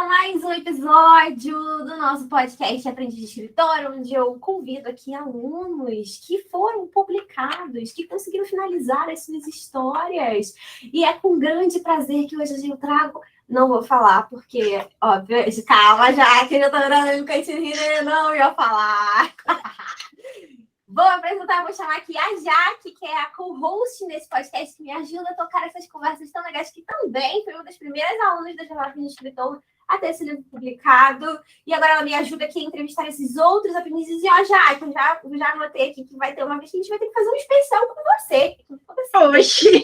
a mais um episódio do nosso podcast Aprendiz de Escritor, onde eu convido aqui alunos que foram publicados, que conseguiram finalizar as suas histórias. E é com grande prazer que hoje eu trago... Não vou falar, porque, óbvio, calma já, que eu já tô dando um cantinho, não ia falar. Vou apresentar, vou chamar aqui a Jaque, que é a co-host nesse podcast, que me ajuda a tocar essas conversas tão legais, que também foi uma das primeiras alunas da Jornada de Escritor a ter esse livro publicado. E agora ela me ajuda aqui a entrevistar esses outros aprendizes. E, ó, Jaque, eu já anotei aqui que vai ter uma vez que a gente vai ter que fazer um especial com você. Oxi!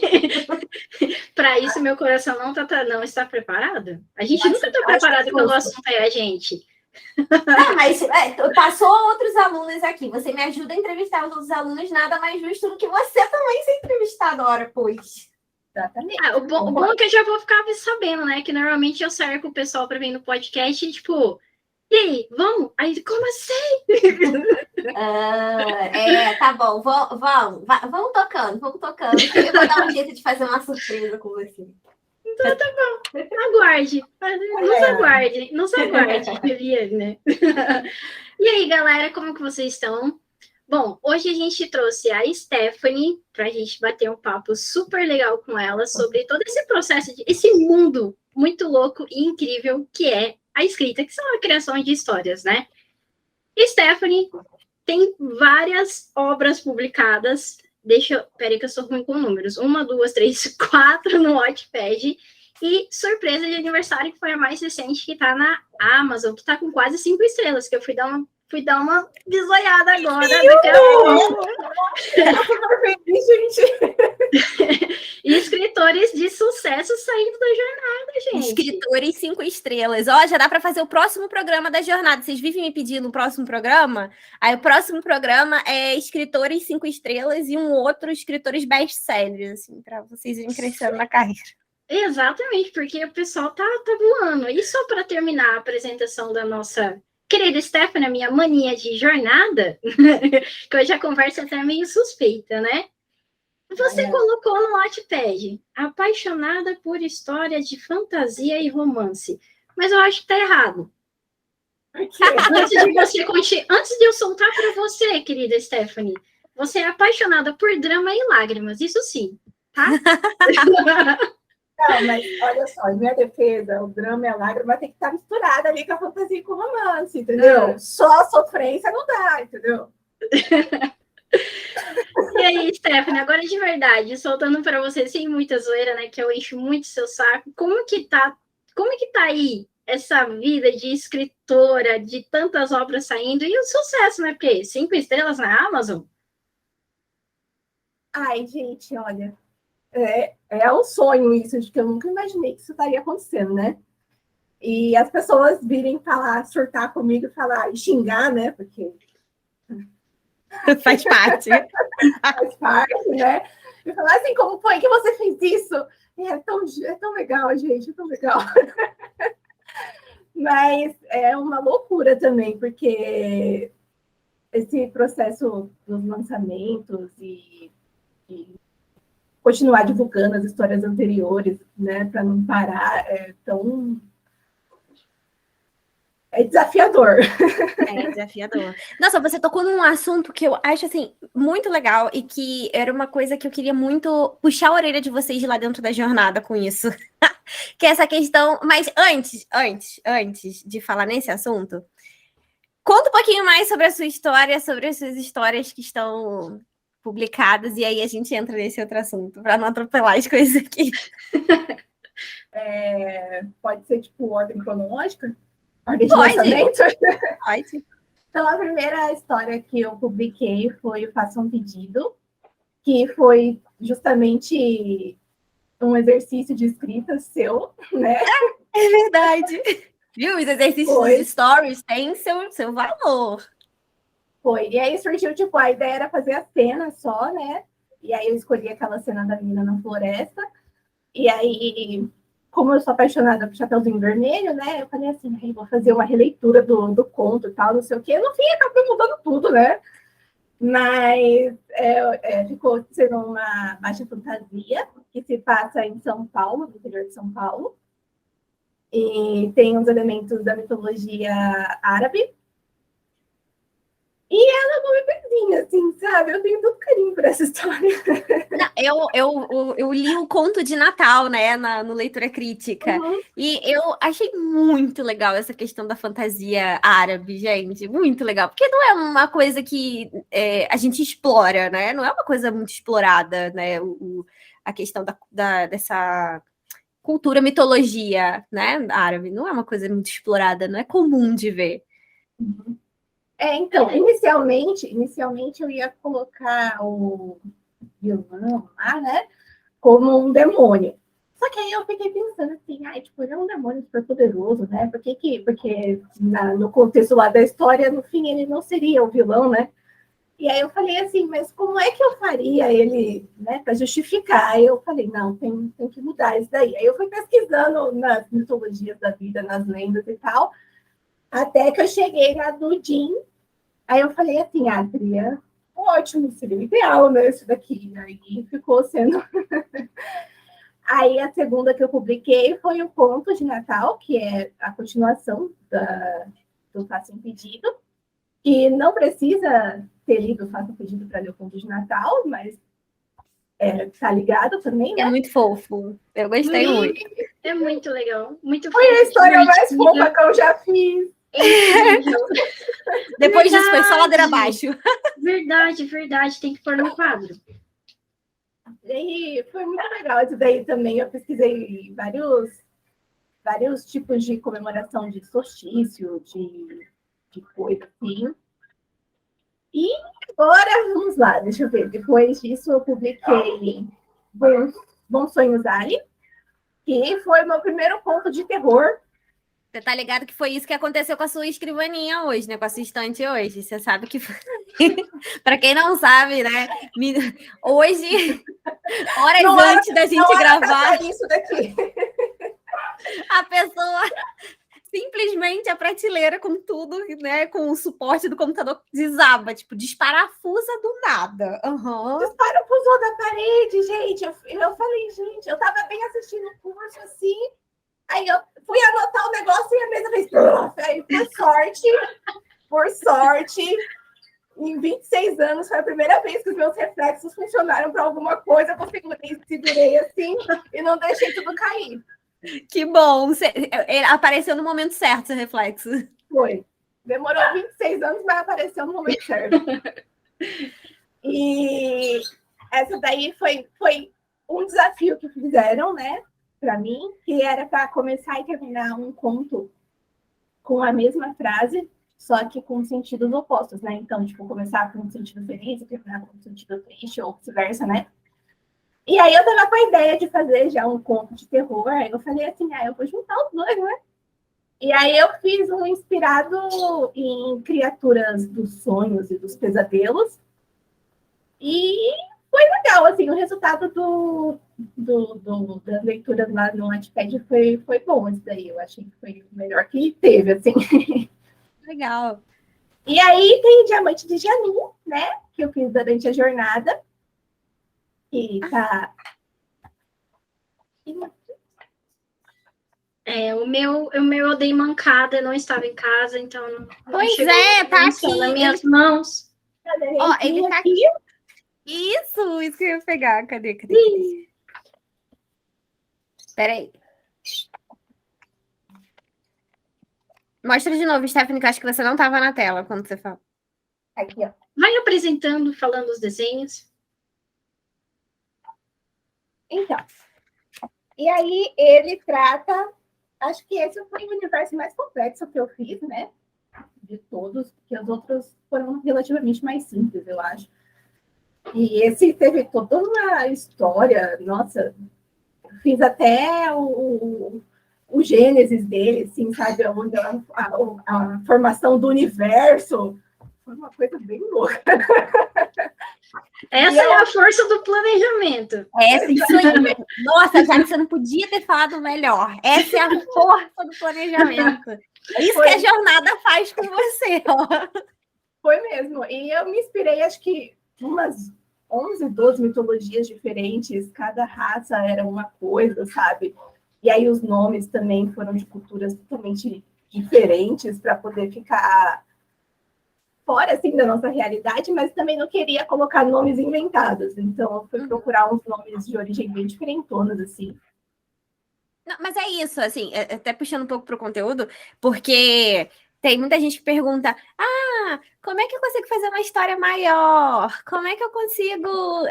Para isso, meu coração não está preparado? A gente nunca está preparado quando o assunto é a gente. Mas passou outros alunos aqui. Você me ajuda a entrevistar os outros alunos, nada mais justo do que você também ser entrevistado a hora, pois. Exatamente. O bom é que eu já vou ficar sabendo, né? Que normalmente eu cerco o pessoal para vir no podcast e, tipo, e aí, vamos? Aí, como assim? Tá bom, vamos tocando. Eu vou dar um jeito de fazer uma surpresa com você. Então tá bom, aguarde, nos aguarde, Juliana. E aí, galera, como que vocês estão? Bom, hoje a gente trouxe a Stephanie para a gente bater um papo super legal com ela sobre todo esse processo, esse mundo muito louco e incrível que é a escrita, que são a criação de histórias, né? E Stephanie tem várias obras publicadas. Peraí que eu sou ruim com números. 1, 2, 3, 4 no Wattpad. E surpresa de aniversário, que foi a mais recente, que tá na Amazon, que tá com quase 5 estrelas, que eu fui dar uma bisoiada agora. E escritores de sucesso saindo da jornada, gente. Escritores 5 estrelas. Ó, já dá para fazer o próximo programa da jornada. Vocês vivem me pedindo o próximo programa? Aí o próximo programa é escritores 5 estrelas e um outro escritores best-sellers, assim, para vocês irem crescendo na carreira. Exatamente, porque o pessoal tá voando. E só para terminar a apresentação da nossa querida Stephanie, a minha mania de jornada, que hoje a conversa é até meio suspeita, né? Você colocou no Wattpad, apaixonada por histórias de fantasia e romance. Mas eu acho que tá errado. Antes de eu soltar para você, querida Stephanie, você é apaixonada por drama e lágrimas, isso sim, tá? Não, mas olha só, em minha defesa, o drama e a lágrima tem que estar misturada ali com a fantasia e com o romance, entendeu? Só a sofrência não dá, entendeu? E aí, Stephanie, agora de verdade, soltando para você sem muita zoeira, né, que eu encho muito seu saco, como que tá aí essa vida de escritora, de tantas obras saindo e o sucesso, né? Porque 5 estrelas na Amazon? Ai, gente, olha, é um sonho isso, de que eu nunca imaginei que isso estaria acontecendo, né? E as pessoas virem falar, surtar comigo e xingar, né? Porque faz parte. Faz parte, né? E falar assim, como foi que você fez isso? É tão legal, gente, é tão legal. Mas é uma loucura também, porque esse processo dos lançamentos e continuar divulgando as histórias anteriores, né, para não parar, é desafiador. É desafiador. Nossa, você tocou num assunto que eu acho, assim, muito legal e que era uma coisa que eu queria muito puxar a orelha de vocês lá dentro da jornada com isso. Que é essa questão... Mas antes de falar nesse assunto, conta um pouquinho mais sobre a sua história, sobre as suas histórias que estão publicadas, e aí a gente entra nesse outro assunto, para não atropelar as coisas aqui. Pode ser, tipo, ordem cronológica? Ordem de lançamento? Pode. Então, a primeira história que eu publiquei foi o Faça um Pedido, que foi justamente um exercício de escrita seu, né? É verdade. Viu? Os exercícios dos stories têm seu valor. Foi. E aí surgiu, tipo, a ideia era fazer a cena só, né? E aí eu escolhi aquela cena da menina na floresta. E aí, como eu sou apaixonada por Chapeuzinho Vermelho, né? Eu falei assim, vou fazer uma releitura do conto e tal, não sei o quê. No fim, acabou mudando tudo, né? Mas ficou sendo uma baixa fantasia que se passa em São Paulo, no interior de São Paulo. E tem os elementos da mitologia árabe. E ela é uma bebezinha, assim, sabe? Eu tenho todo carinho por essa história. Não, eu li o conto de Natal, né, no Leitura Crítica. Uhum. E eu achei muito legal essa questão da fantasia árabe, gente. Muito legal. Porque não é uma coisa que a gente explora, né? Não é uma coisa muito explorada, né? A questão dessa cultura, mitologia, né, árabe. Não é uma coisa muito explorada, não é comum de ver. Então, inicialmente eu ia colocar o vilão lá, né? Como um demônio. Só que aí eu fiquei pensando assim, tipo, ele é um demônio super poderoso, né? Porque no contexto lá da história, no fim, ele não seria o vilão, né? E aí eu falei assim, mas como é que eu faria ele, né, para justificar? Aí eu falei, não, tem que mudar isso daí. Aí eu fui pesquisando nas mitologias da vida, nas lendas e tal, até que eu cheguei na do Jin. Aí eu falei assim, Adria, ótimo, seria o ideal, né, isso daqui. Aí ficou sendo... Aí a segunda que eu publiquei foi o Conto de Natal, que é a continuação do Faça um Pedido, que não precisa ter lido o Faça um Pedido para ler o Conto de Natal, mas tá ligado também, né? É muito fofo. Eu gostei muito. É muito legal. Muito Foi a história mais divertido. fofa que eu já fiz. Depois disso foi só ladeira abaixo. Verdade. Tem que pôr no quadro. E foi muito legal isso daí também. Eu pesquisei vários tipos de comemoração de solstício, de coisa assim. E agora, vamos lá, deixa eu ver. Depois disso, eu publiquei Bons Sonhos, Ali, que foi meu primeiro conto de terror. Você tá ligado que foi isso que aconteceu com a sua escrivaninha hoje, né? Com a sua estante hoje. Você sabe que... Para quem não sabe, né? Hoje, horas Não antes da gente gravar, isso daqui. a pessoa... Simplesmente a prateleira com tudo, né? Com o suporte do computador desaba, tipo, desparafusa do nada. Uhum. Desparafusou da parede, gente. Eu falei, gente, eu tava bem assistindo o curso assim. Aí eu fui anotar o negócio e a mesa fez. Aí, por sorte, em 26 anos, foi a primeira vez que os meus reflexos funcionaram para alguma coisa. Eu segurei assim e não deixei tudo cair. Que bom! Ele apareceu no momento certo, seu reflexo. Foi. Demorou 26 anos, mas apareceu no momento certo. E essa daí foi um desafio que fizeram, né, para mim, que era para começar e terminar um conto com a mesma frase, só que com sentidos opostos, né? Então, tipo, começar com um sentido feliz e terminar com um sentido triste, ou vice-versa, né? E aí eu tava com a ideia de fazer já um conto de terror, aí eu falei assim, eu vou juntar os dois, né? E aí eu fiz um inspirado em criaturas dos sonhos e dos pesadelos. E foi legal, assim, o resultado das leituras lá no Wattpad foi bom isso daí. Eu achei que foi o melhor que teve, assim. Legal. E aí tem Diamante de Janum, né? Que eu fiz durante a jornada. E tá... O meu eu dei mancada, não estava em casa, então não Pois chegou tá aqui nas minhas mãos. Ó, ele tá aqui. Isso que eu ia pegar. Cadê? Peraí. Mostra de novo, Stephanie, que eu acho que você não tava na tela quando você falou. Aqui, ó. Vai apresentando, falando os desenhos. Então, e aí ele trata... Acho que esse foi o universo mais complexo que eu fiz, né? De todos, porque os outros foram relativamente mais simples, eu acho. E esse teve toda uma história, nossa, fiz até o gênesis dele, assim, sabe? A formação do universo. Foi uma coisa bem louca. Essa é a força do planejamento. Isso aí. Nossa, já que você não podia ter falado melhor. Essa é a força do planejamento. É isso que a jornada faz com você, ó. Foi mesmo. E eu me inspirei, acho que umas 11, 12 mitologias diferentes. Cada raça era uma coisa, sabe? E aí os nomes também foram de culturas totalmente diferentes para poder ficar fora assim da nossa realidade, mas também não queria colocar nomes inventados. Então eu fui procurar uns nomes de origem bem diferentonas assim. Não, mas é isso, assim, até puxando um pouco pro conteúdo, porque tem muita gente que pergunta: ah, como é que eu consigo fazer uma história maior? Como é que eu consigo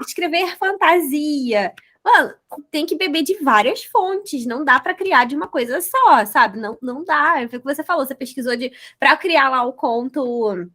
escrever fantasia? Mano, tem que beber de várias fontes, não dá para criar de uma coisa só, sabe? Não, não dá. Foi o que você falou, você pesquisou para criar lá o conto.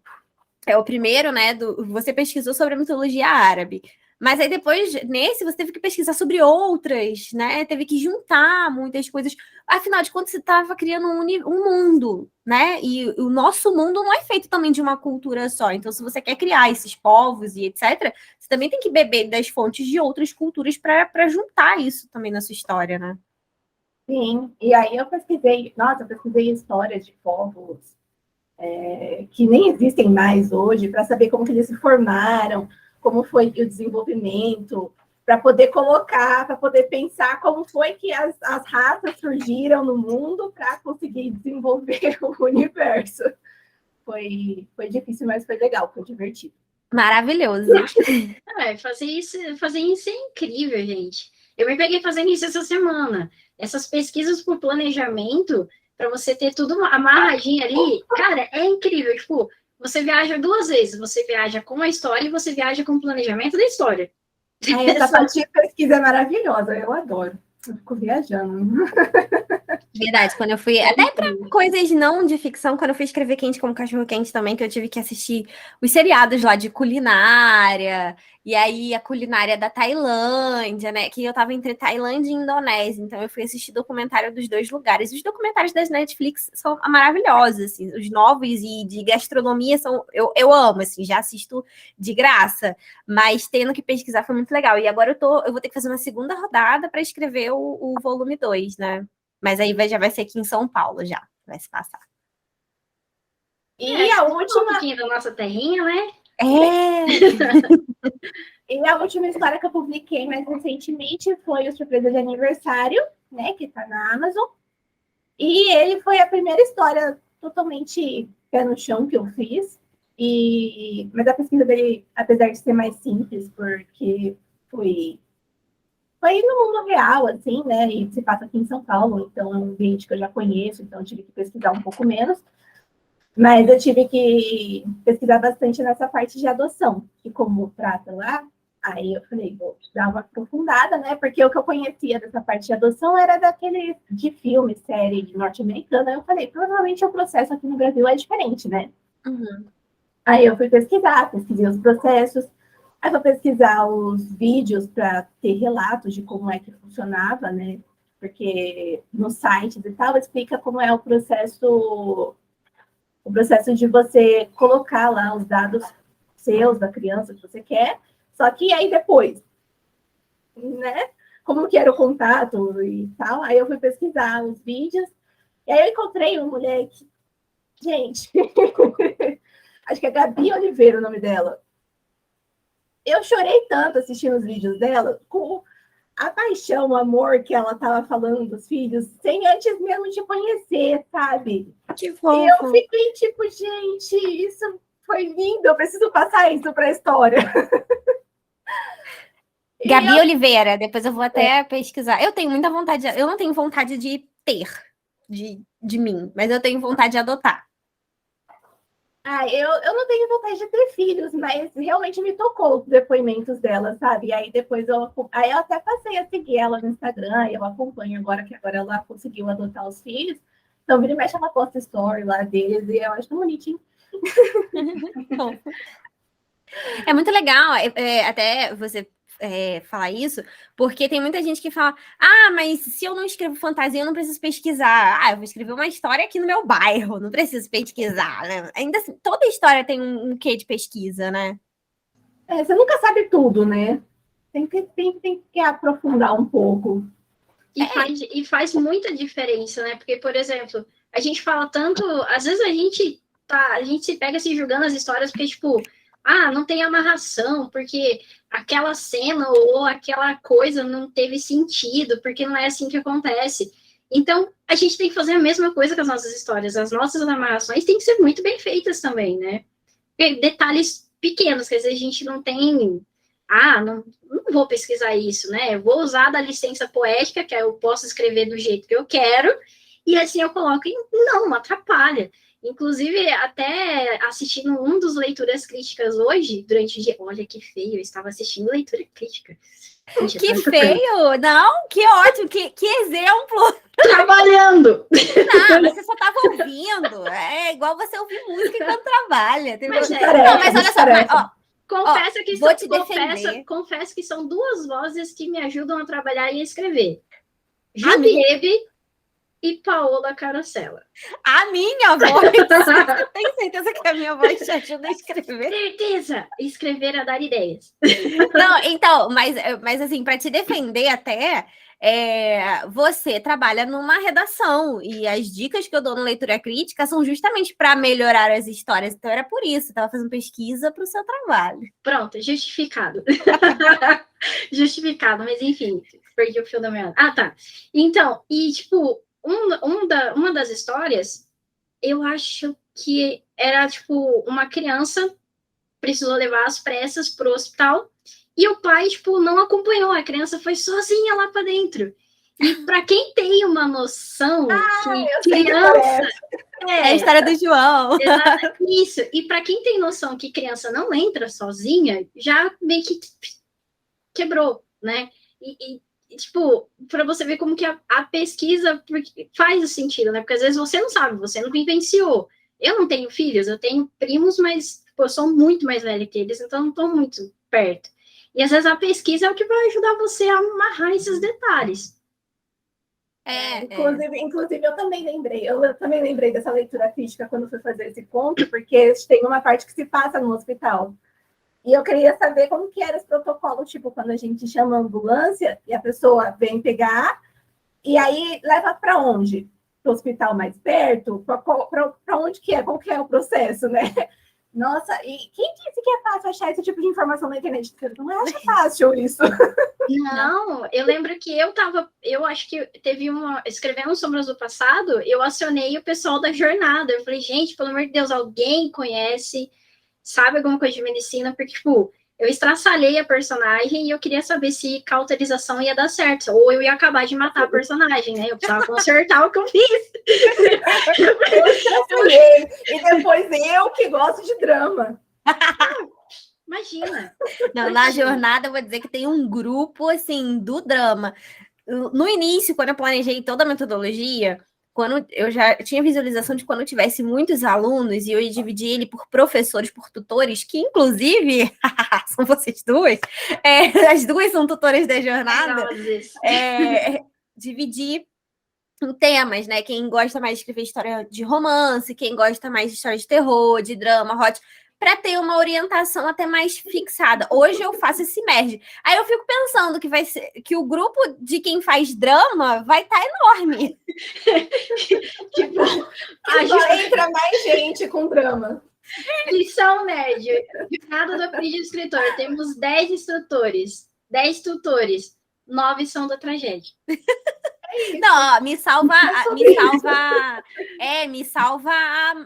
É o primeiro, né? Você pesquisou sobre a mitologia árabe. Mas aí depois, nesse, você teve que pesquisar sobre outras, né? Teve que juntar muitas coisas. Afinal de contas, você estava criando um mundo, né? E o nosso mundo não é feito também de uma cultura só. Então, se você quer criar esses povos e etc., você também tem que beber das fontes de outras culturas para juntar isso também na sua história, né? Sim, e aí eu pesquisei histórias de povos que nem existem mais hoje, para saber como que eles se formaram, como foi o desenvolvimento, para poder colocar, para poder pensar como foi que as raças surgiram no mundo para conseguir desenvolver o universo. Foi difícil, mas foi legal, foi divertido. Maravilhoso. Fazer isso é incrível, gente. Eu me peguei fazendo isso essa semana. Essas pesquisas por planejamento, para você ter tudo amarradinho ali, cara, é incrível. Tipo, você viaja 2 vezes. Você viaja com a história e você viaja com o planejamento da história. Essa parte de pesquisa é maravilhosa, eu adoro. Eu fico viajando. Verdade, quando eu fui, até para coisas não de ficção, quando eu fui escrever Quente como Cachorro Quente também, que eu tive que assistir os seriados lá de culinária, e aí a culinária da Tailândia, né? Que eu tava entre Tailândia e Indonésia, então eu fui assistir documentário dos dois lugares. Os documentários das Netflix são maravilhosos, assim, os novos e de gastronomia são, eu amo, assim, já assisto de graça, mas tendo que pesquisar foi muito legal. E agora eu vou ter que fazer uma segunda rodada para escrever o volume 2, né? Mas aí já vai ser aqui em São Paulo, já. Vai se passar. E a última. Um pouquinho da nossa terrinha, né? E a última história que eu publiquei mais recentemente foi o Surpresa de Aniversário, né? Que tá na Amazon. E ele foi a primeira história totalmente pé no chão que eu fiz. Mas a pesquisa dele, apesar de ser mais simples, porque foi no mundo real, assim, né? E se passa aqui em São Paulo, então é um ambiente que eu já conheço, então eu tive que pesquisar um pouco menos. Mas eu tive que pesquisar bastante nessa parte de adoção, que como trata lá, aí eu falei, vou dar uma aprofundada, né? Porque o que eu conhecia dessa parte de adoção era daquele de filme, série norte-americana. Eu falei, provavelmente o processo aqui no Brasil é diferente, né? Uhum. Aí eu fui pesquisei os processos, aí fui pesquisar os vídeos para ter relatos de como é que funcionava, né? Porque nos sites e tal explica como é o processo de você colocar lá os dados seus, da criança que você quer, só que aí depois, né? Como que era o contato e tal, aí eu fui pesquisar os vídeos, e aí eu encontrei uma mulher que, gente, acho que é Gabi Oliveira o nome dela. Eu chorei tanto assistindo os vídeos dela, com a paixão, o amor que ela estava falando dos filhos, sem antes mesmo te conhecer, sabe? Que fofo. Eu fiquei tipo, gente, isso foi lindo, eu preciso passar isso para a história. Gabi Oliveira, depois eu vou até pesquisar. Eu tenho muita vontade, eu não tenho vontade de ter de mim, mas eu tenho vontade de adotar. Eu não tenho vontade de ter filhos, mas realmente me tocou os depoimentos dela, sabe? E aí depois eu até passei a seguir ela no Instagram, e eu acompanho agora que agora ela conseguiu adotar os filhos. Então, vira e mexe, ela posta story lá deles, e eu acho tão bonitinho. É muito legal, até você falar isso, porque tem muita gente que fala: ah, mas se eu não escrevo fantasia, eu não preciso pesquisar. Ah, eu vou escrever uma história aqui no meu bairro, não preciso pesquisar, né? Ainda assim, toda história tem um quê de pesquisa, né? Você nunca sabe tudo, né? Tem que aprofundar um pouco. E faz muita diferença, né? Porque, por exemplo, a gente fala tanto, às vezes a gente se pega se julgando as histórias, porque, tipo, não tem amarração, porque aquela cena ou aquela coisa não teve sentido, porque não é assim que acontece. Então, a gente tem que fazer a mesma coisa com as nossas histórias. As nossas amarrações têm que ser muito bem feitas também, né? Detalhes pequenos, que às vezes a gente não tem... não vou pesquisar isso, né? Eu vou usar da licença poética, que eu posso escrever do jeito que eu quero, e assim eu coloco não atrapalha. Inclusive, até assistindo um dos leituras críticas hoje, durante o dia... Olha que feio, eu estava assistindo leitura crítica. Gente, Que feio! Não, que ótimo, que exemplo! Trabalhando! Não, você só estava ouvindo. É igual você ouvir música enquanto trabalha. Mas Não, mas olha só, confesso que são duas vozes que me ajudam a trabalhar e escrever. Jubiebe e Paola Carosella. A minha voz? Tenho certeza que a minha voz te ajuda a escrever? Certeza! Escrever a dar ideias. Não, então, mas assim, para te defender até, você trabalha numa redação e as dicas que eu dou na leitura crítica são justamente para melhorar as histórias. Então era por isso, estava fazendo pesquisa para o seu trabalho. Pronto, justificado. Justificado, mas enfim, perdi o fio da meada. Tá. Então, e tipo, uma das histórias, eu acho que era tipo uma criança precisou levar às pressas pro hospital e o pai, tipo, não acompanhou, a criança foi sozinha lá para dentro. E para quem tem uma noção que criança... É a história do João. Exato, isso. E para quem tem noção que criança não entra sozinha, já meio que quebrou, né? E tipo, para você ver como que a pesquisa faz o sentido, né? Porque às vezes você não sabe, você não vivenciou. Eu não tenho filhos, eu tenho primos, mas eu sou muito mais velha que eles, então não estou muito perto. E às vezes a pesquisa é o que vai ajudar você a amarrar esses detalhes. Inclusive, eu também lembrei dessa leitura crítica quando fui fazer esse ponto, porque tem uma parte que se passa no hospital. E eu queria saber como que era esse protocolo, tipo, quando a gente chama a ambulância e a pessoa vem pegar, e aí leva para onde? Para o hospital mais perto? Para onde que é? Qual que é o processo, né? Nossa, e quem disse que é fácil achar esse tipo de informação na internet? Porque não acha fácil isso. Não, eu lembro que eu acho que escrevendo Sombras do Passado, eu acionei o pessoal da jornada. Eu falei, gente, pelo amor de Deus, alguém conhece, sabe alguma coisa de medicina? Porque, tipo, eu estraçalhei a personagem e eu queria saber se cauterização ia dar certo, ou eu ia acabar de matar a personagem, né? Eu precisava consertar o que eu fiz. Eu estraçalhei, e depois eu que gosto de drama. Imagina. Não, na jornada eu vou dizer que tem um grupo, assim, do drama. No início, quando eu planejei toda a metodologia, quando eu já tinha visualização de quando eu tivesse muitos alunos e eu ia dividir ele por professores, por tutores, que inclusive são vocês duas, as duas são tutoras da jornada, dividir em temas, né? Quem gosta mais de escrever história de romance, quem gosta mais de história de terror, de drama, hot, para ter uma orientação até mais fixada. Hoje eu faço esse merge. Aí eu fico pensando que o grupo de quem faz drama vai estar enorme. Tipo, entra mais gente com drama. Lição média. Jornada do aprendiz de escritor. Temos 10 instrutores, 10 tutores, 9 são da tragédia. Não, me salva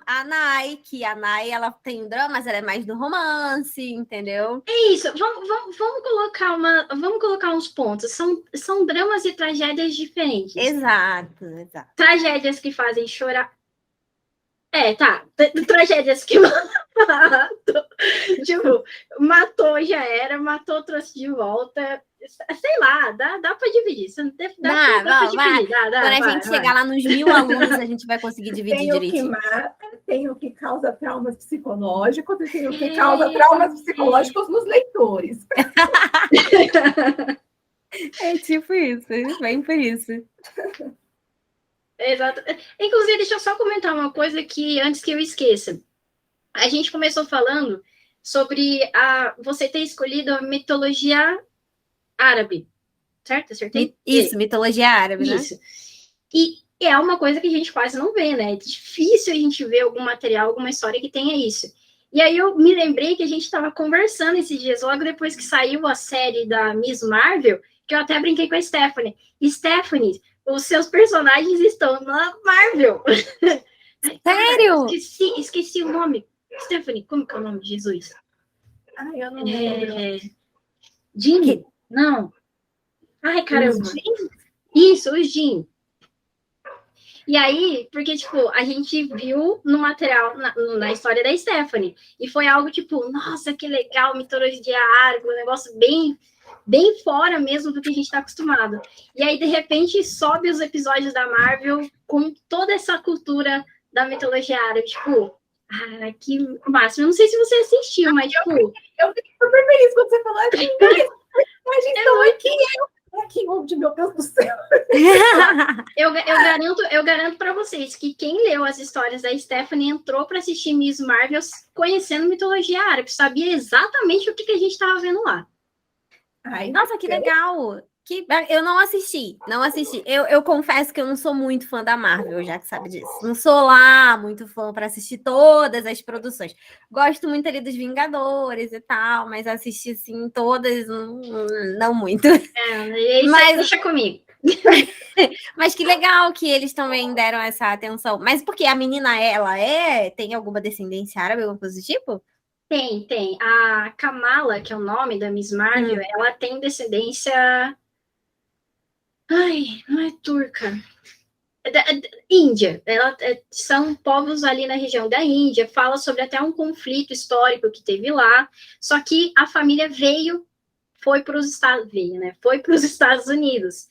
a Nai, que a Nai, ela tem drama, mas ela é mais do romance, entendeu? É isso, vamos colocar uns pontos, são dramas e tragédias diferentes. Exato. Tragédias que fazem chorar. Tragédias que matam. Tipo, matou, já era, matou, trouxe de volta. Sei lá, dá para dividir. Dá para dividir. Quando a gente chegar lá nos 1000 alunos, a gente vai conseguir dividir direitinho. Tem o que mata, tem o que causa traumas psicológicos e tem o que causa traumas psicológicos nos leitores. É tipo isso, vem por isso. Exato. Inclusive, deixa eu só comentar uma coisa antes que eu esqueça. A gente começou falando sobre você ter escolhido a mitologia árabe, certo? Acertei? Isso, mitologia árabe, isso. Né? E é uma coisa que a gente quase não vê, né? É difícil a gente ver algum material, alguma história que tenha isso. E aí eu me lembrei que a gente estava conversando esses dias, logo depois que saiu a série da Miss Marvel, que eu até brinquei com a Stephanie. Stephanie, os seus personagens estão na Marvel. Sério? Esqueci o nome. Stephanie, como que é o nome de Jesus? Ai, eu não lembro. Jean? Não. Ai, caramba. Os Isso, o Jean. E aí, porque, tipo, a gente viu no material, na história da Stephanie, e foi algo tipo, nossa, que legal, mitologia árabe, um negócio bem, bem fora mesmo do que a gente está acostumado. E aí, de repente, sobe os episódios da Marvel com toda essa cultura da mitologia árabe, tipo, que máximo. Eu não sei se você assistiu, mas, tipo... Eu fiquei super feliz quando você falou assim, a gente estão aqui, meu Deus do céu. Eu garanto para vocês que quem leu as histórias da Stephanie entrou para assistir Miss Marvel conhecendo mitologia árabe, sabia exatamente o que a gente estava vendo lá. Ai, Nossa, que legal! Eu não assisti. Eu confesso que eu não sou muito fã da Marvel, já que sabe disso. Não sou lá muito fã para assistir todas as produções. Gosto muito ali dos Vingadores e tal, mas assistir assim todas, não muito. Mas deixa comigo. Mas que legal que eles também deram essa atenção. Mas porque a menina, tem alguma descendência árabe, alguma coisa do tipo? Tem. A Kamala, que é o nome da Miss Marvel, ela tem descendência... Ai, não é turca. Índia. São povos ali na região da Índia. Fala sobre até um conflito histórico que teve lá. Só que a família foi para os Estados Unidos.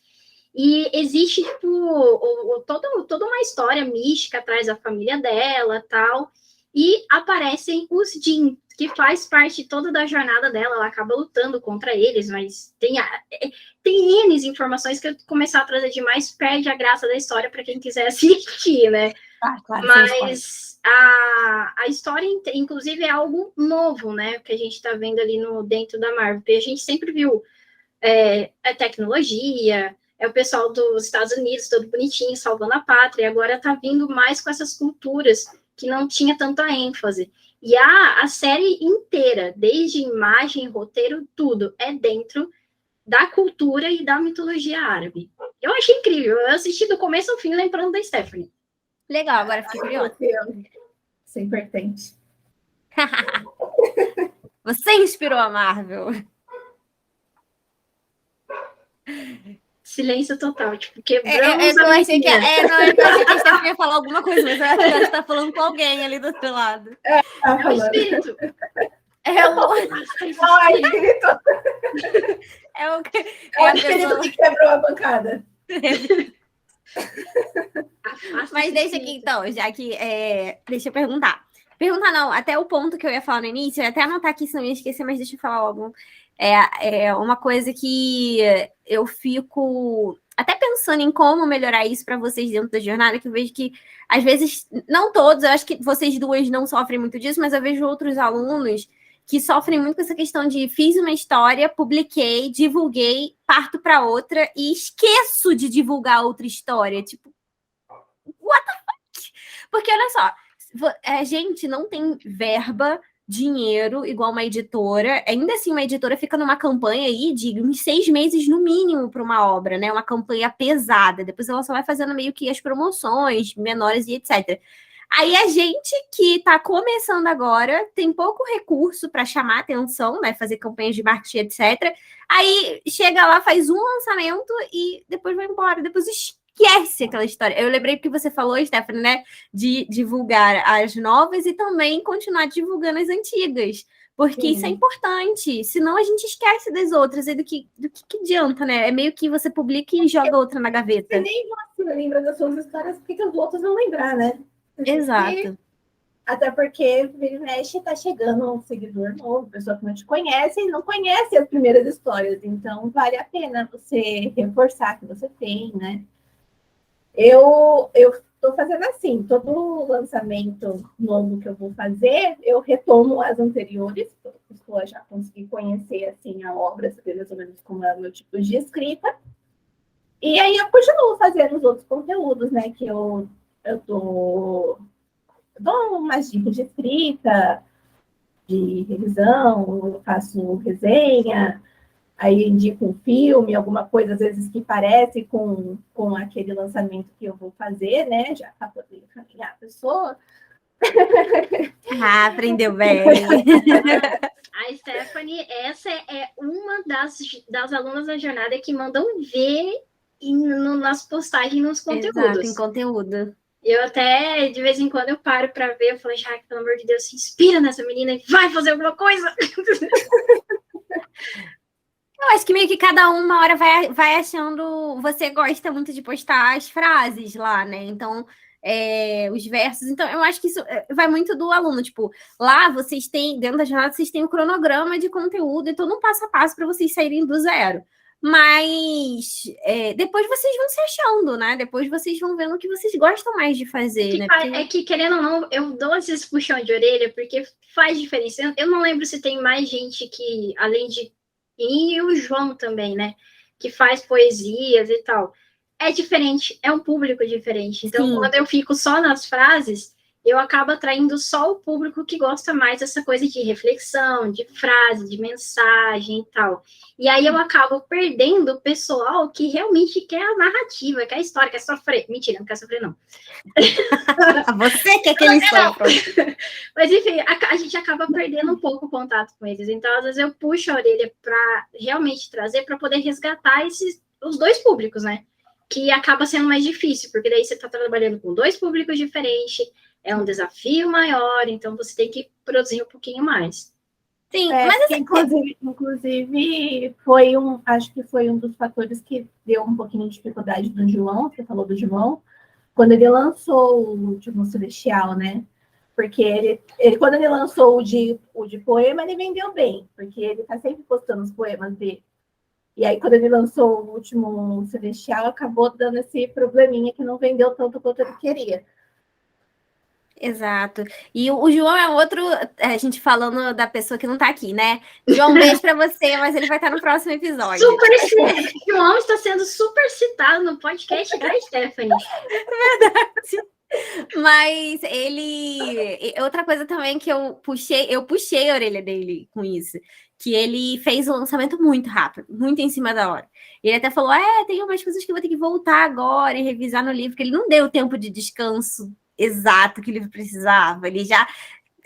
E existe, tipo, toda uma história mística atrás da família dela, tal. E aparecem os Jin, que faz parte toda da jornada dela. Ela acaba lutando contra eles, mas tem N informações que eu começar a trazer demais, perde a graça da história para quem quiser assistir, né? Claro, mas a história, inclusive, é algo novo, né? Que a gente está vendo ali dentro da Marvel. Porque a gente sempre viu a tecnologia, o pessoal dos Estados Unidos, todo bonitinho, salvando a pátria, e agora está vindo mais com essas culturas que não tinha tanta ênfase. E a série inteira, desde imagem, roteiro, tudo, é dentro da cultura e da mitologia árabe. Eu achei incrível. Eu assisti do começo ao fim lembrando da Stephanie. Legal, agora fiquei curiosa. Sem pertence. Você inspirou a Marvel. Silêncio total, tipo, quebramos eu achei que a Stephanie ia falar alguma coisa, mas eu acho que ela está falando com alguém ali do outro lado. É o espírito. É o espírito. É o espírito que quebrou a bancada. Mas deixa aqui, então, já que... deixa eu perguntar. Perguntar não, até o ponto que eu ia falar no início, eu ia até anotar aqui, se não ia esquecer, mas deixa eu falar logo. É uma coisa que eu fico até pensando em como melhorar isso para vocês dentro da jornada, que eu vejo que, às vezes, não todos, eu acho que vocês duas não sofrem muito disso, mas eu vejo outros alunos que sofrem muito com essa questão de fiz uma história, publiquei, divulguei, parto para outra e esqueço de divulgar outra história. Tipo, what the fuck? Porque, olha só, a gente não tem verba, dinheiro, igual uma editora. Ainda assim, uma editora fica numa campanha aí de uns 6 meses no mínimo para uma obra, né? Uma campanha pesada. Depois ela só vai fazendo meio que as promoções menores e etc. Aí a gente que está começando agora tem pouco recurso para chamar atenção, né? Fazer campanhas de marketing, etc. Aí chega lá, faz um lançamento e depois vai embora. Depois esquece aquela história. Eu lembrei que você falou, Stephanie, né? De divulgar as novas e também continuar divulgando as antigas. Porque isso é importante. Senão a gente esquece das outras. E do que adianta, né? É meio que você publica e joga outra na gaveta. Você nem você lembra das suas histórias, por que os outros vão lembrar, né? Exato. Até porque vira e mexe tá chegando um seguidor novo, pessoa que não te conhece e não conhece as primeiras histórias. Então vale a pena você reforçar que você tem, né? Eu estou fazendo assim, todo lançamento novo que eu vou fazer, eu retomo as anteriores, para a pessoa já conseguir conhecer assim, a obra, saber mais ou menos como é o meu tipo de escrita. E aí eu continuo fazendo os outros conteúdos, né? Que eu dou umas dicas de escrita, de revisão, eu faço resenha, aí indico um filme, alguma coisa, às vezes, que parece com aquele lançamento que eu vou fazer, né? Já para poder encaminhar a pessoa. Ah, aprendeu bem. A Stephanie, essa é uma das alunas da jornada que mandam ver nas postagens, nos conteúdos. Exato, em conteúdo. Eu até, de vez em quando, eu paro para ver, eu falo, Jaque, pelo amor de Deus, se inspira nessa menina e vai fazer alguma coisa. Eu acho que meio que cada uma hora vai achando. Você gosta muito de postar as frases lá, né? Então, os versos. Então, eu acho que isso vai muito do aluno. Tipo, lá vocês têm, dentro da jornada, vocês têm um cronograma de conteúdo e todo um passo a passo para vocês saírem do zero. Mas depois vocês vão se achando, né? Depois vocês vão vendo o que vocês gostam mais de fazer, né? É que, querendo ou não, eu dou esses puxão de orelha, porque faz diferença. Eu não lembro se tem mais gente que, além de... E o João também, né? Que faz poesias e tal. É diferente, é um público diferente. Então, Sim. Quando eu fico só nas frases, eu acabo atraindo só o público que gosta mais dessa coisa de reflexão, de frase, de mensagem e tal. E aí eu acabo perdendo o pessoal que realmente quer a narrativa, quer a história, quer sofrer. Mentira, não quer sofrer, não. Você quer que eles sofram. Mas, enfim, a gente acaba perdendo um pouco o contato com eles. Então, às vezes, eu puxo a orelha para realmente trazer, para poder resgatar os dois públicos, né? Que acaba sendo mais difícil, porque daí você está trabalhando com dois públicos diferentes, é um desafio maior, então você tem que produzir um pouquinho mais. Sim, mas inclusive acho que foi um dos fatores que deu um pouquinho de dificuldade do João, você falou do João, quando ele lançou o Último Celestial, né? Porque quando ele lançou o de poema, ele vendeu bem, porque ele tá sempre postando os poemas dele. E aí, quando ele lançou o Último Celestial, acabou dando esse probleminha que não vendeu tanto quanto ele queria. Exato. E o João é outro, a gente falando da pessoa que não tá aqui, né? João, um beijo pra você, mas ele vai estar no próximo episódio. João está sendo super citado no podcast da Stephanie. Verdade. Mas outra coisa também que eu puxei a orelha dele com isso, que ele fez o lançamento muito rápido, muito em cima da hora. Ele até falou, tem umas coisas que eu vou ter que voltar agora e revisar no livro, porque ele não deu tempo de descanso exato que o livro precisava. Ele já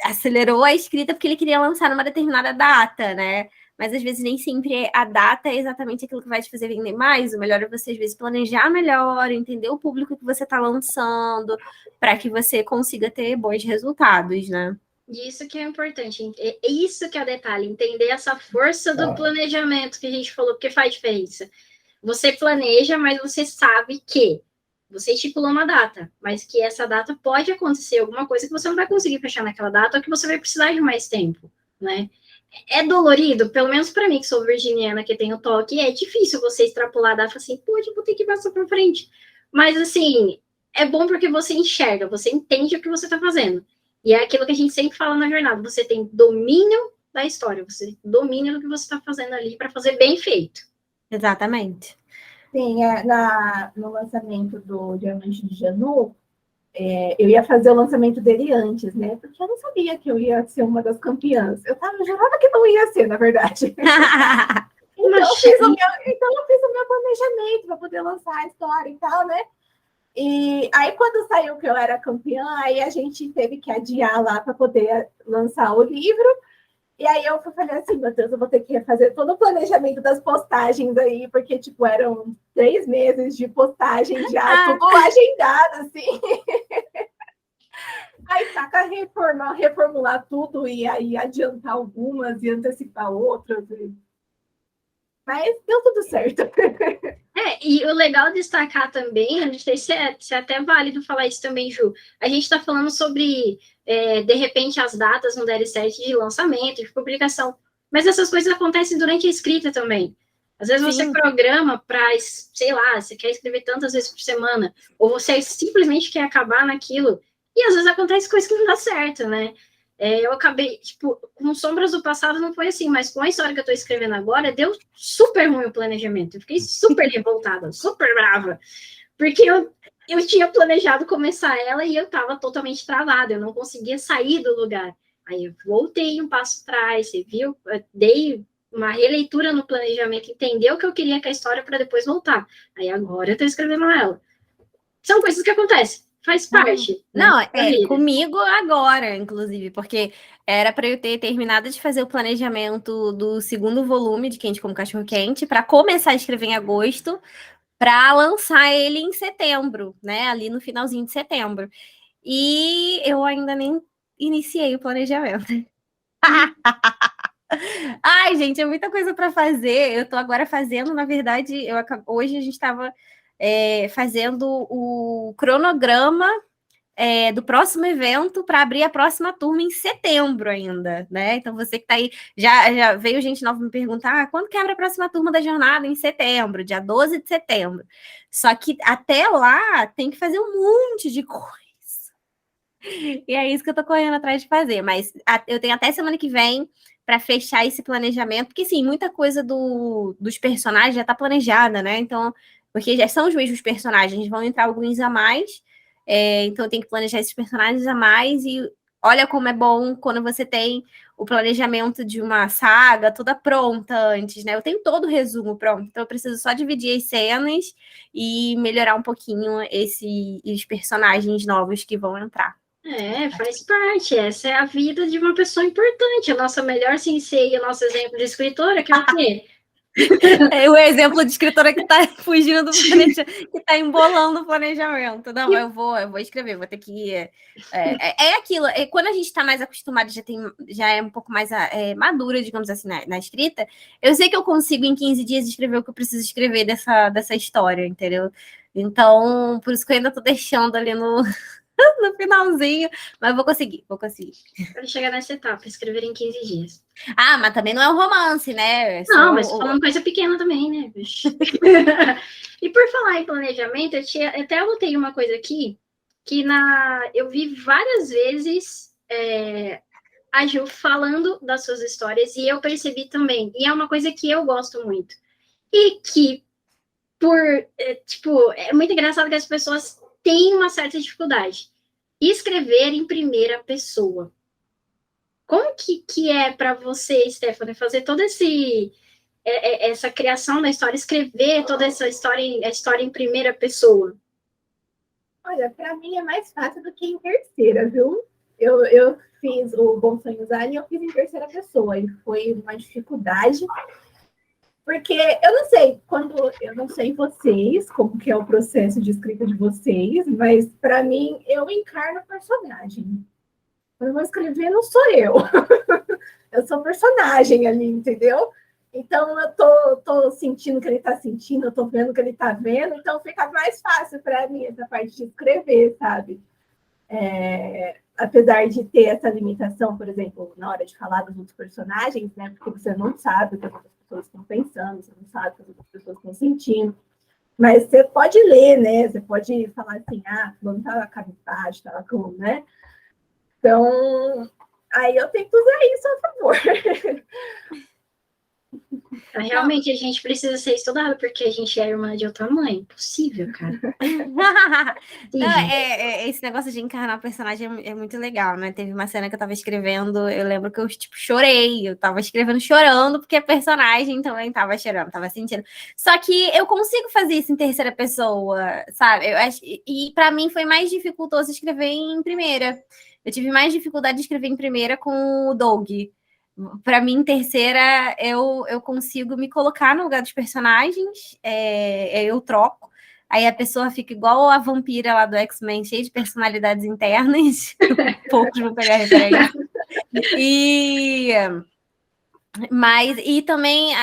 acelerou a escrita porque ele queria lançar numa determinada data, né? Mas às vezes nem sempre a data é exatamente aquilo que vai te fazer vender mais. O melhor é você, às vezes, planejar melhor, entender o público que você está lançando, para que você consiga ter bons resultados, né? Isso que é importante, é isso que é o detalhe, entender essa força do planejamento que a gente falou, porque faz diferença. Você planeja, mas você sabe que você estipulou uma data, mas que essa data pode acontecer alguma coisa que você não vai conseguir fechar naquela data ou que você vai precisar de mais tempo, né? É dolorido, pelo menos para mim, que sou virginiana, que tenho toque, é difícil você extrapolar a data assim, pô, vou ter que passar para frente. Mas, assim, é bom porque você enxerga, você entende o que você está fazendo. E é aquilo que a gente sempre fala na jornada, você tem domínio da história, você domina do que você está fazendo ali para fazer bem feito. Exatamente. Sim, no lançamento do Diamante de Janu, eu ia fazer o lançamento dele antes, né? Porque eu não sabia que eu ia ser uma das campeãs. Eu jurava que não ia ser, na verdade. Então eu fiz o meu planejamento para poder lançar a história e tal, né? E aí, quando saiu que eu era campeã, aí a gente teve que adiar lá para poder lançar o livro. E aí eu falei assim, meu Deus, eu vou ter que fazer todo o planejamento das postagens aí, porque, tipo, eram 3 meses de postagem já, tudo agendado, assim. Aí taca reformular tudo e aí adiantar algumas e antecipar outras. Mas deu tudo certo. E o legal de destacar também, eu não sei se é até válido falar isso também, Ju, a gente está falando sobre, de repente, as datas não derem certo de lançamento, de publicação, mas essas coisas acontecem durante a escrita também. Às vezes você programa para, sei lá, você quer escrever tantas vezes por semana, ou você simplesmente quer acabar naquilo, e às vezes acontece coisa que não dá certo, né? Eu acabei, tipo, com Sombras do Passado não foi assim, mas com a história que eu tô escrevendo agora, deu super ruim o planejamento. Eu fiquei super revoltada, super brava. Porque eu tinha planejado começar ela e eu tava totalmente travada, eu não conseguia sair do lugar. Aí eu voltei um passo atrás, você viu? Eu dei uma releitura no planejamento, entendeu o que eu queria com a história para depois voltar. Aí agora eu tô escrevendo ela. São coisas que acontecem, faz parte, né, Não, da vida. comigo agora, inclusive, porque era para eu ter terminado de fazer o planejamento do segundo volume de Quente como Cachorro Quente para começar a escrever em agosto, para lançar ele em setembro, né? Ali no finalzinho de setembro. E eu ainda nem iniciei o planejamento. Ai, gente, é muita coisa para fazer. Eu tô agora fazendo, na verdade, hoje a gente estava fazendo o cronograma do próximo evento para abrir a próxima turma em setembro ainda, né? Então você que tá aí, já veio gente nova me perguntar quando que abre a próxima turma da jornada? Em setembro, dia 12 de setembro. Só que até lá tem que fazer um monte de coisa. E é isso que eu tô correndo atrás de fazer. Mas eu tenho até semana que vem para fechar esse planejamento, porque sim, muita coisa dos personagens já tá planejada, né? Então, porque já são os mesmos personagens, vão entrar alguns a mais. Então, eu tenho que planejar esses personagens a mais. E olha como é bom quando você tem o planejamento de uma saga toda pronta antes, né? Eu tenho todo o resumo pronto, então eu preciso só dividir as cenas e melhorar um pouquinho os personagens novos que vão entrar. Faz parte. Essa é a vida de uma pessoa importante. A nossa melhor sensei, o nosso exemplo de escritora, que é o quê? É o exemplo de escritora que tá fugindo do planejamento, que tá embolando o planejamento. Não, eu vou escrever, vou ter que. Aquilo, quando a gente tá mais acostumada, já é um pouco mais madura, digamos assim, na escrita, eu sei que eu consigo em 15 dias escrever o que eu preciso escrever dessa história, entendeu? Então, por isso que eu ainda tô deixando ali no finalzinho, mas vou conseguir. Para chegar nessa etapa, escrever em 15 dias. Ah, mas também não é um romance, né? Não, mas falando coisa pequena também, né? E por falar em planejamento, eu até anotei uma coisa aqui, que eu vi várias vezes a Ju falando das suas histórias, e eu percebi também, e é uma coisa que eu gosto muito. E que, é muito engraçado que as pessoas têm uma certa dificuldade. Escrever em primeira pessoa. Como que é para você, Stephanie, fazer toda essa criação da história, escrever toda essa história, a história em primeira pessoa? Olha, para mim é mais fácil do que em terceira, viu? Eu fiz o Bom Sonhos Alien, eu fiz em terceira pessoa e foi uma dificuldade, porque eu não sei vocês, como que é o processo de escrita de vocês, mas para mim eu encarno o personagem. Quando eu vou escrever, não sou eu. Eu sou personagem ali, entendeu? Então eu tô sentindo o que ele tá sentindo, eu tô vendo o que ele tá vendo, então fica mais fácil para mim essa parte de escrever, sabe? Apesar de ter essa limitação, por exemplo, na hora de falar dos outros personagens, né? Porque você não sabe o que as outras pessoas estão pensando, você não sabe o que as outras pessoas estão sentindo. Mas você pode ler, né? Você pode falar assim, fulano tá cabisbaixo, tá com, né? Então, aí eu tento usar isso a favor. Realmente, a gente precisa ser estudado, porque a gente é irmã de outra mãe. Impossível, cara. Esse negócio de encarnar o personagem é muito legal, né? Teve uma cena que eu tava escrevendo, eu lembro que eu, chorei. Eu tava escrevendo chorando, porque a personagem também tava chorando, tava sentindo. Só que eu consigo fazer isso em terceira pessoa, sabe? Eu acho, e para mim foi mais dificultoso escrever em primeira. Eu tive mais dificuldade de escrever em primeira com o Doug. Para mim, em terceira, eu consigo me colocar no lugar dos personagens, eu troco. Aí a pessoa fica igual a vampira lá do X-Men, cheia de personalidades internas. Poucos vão pegar a referência. E também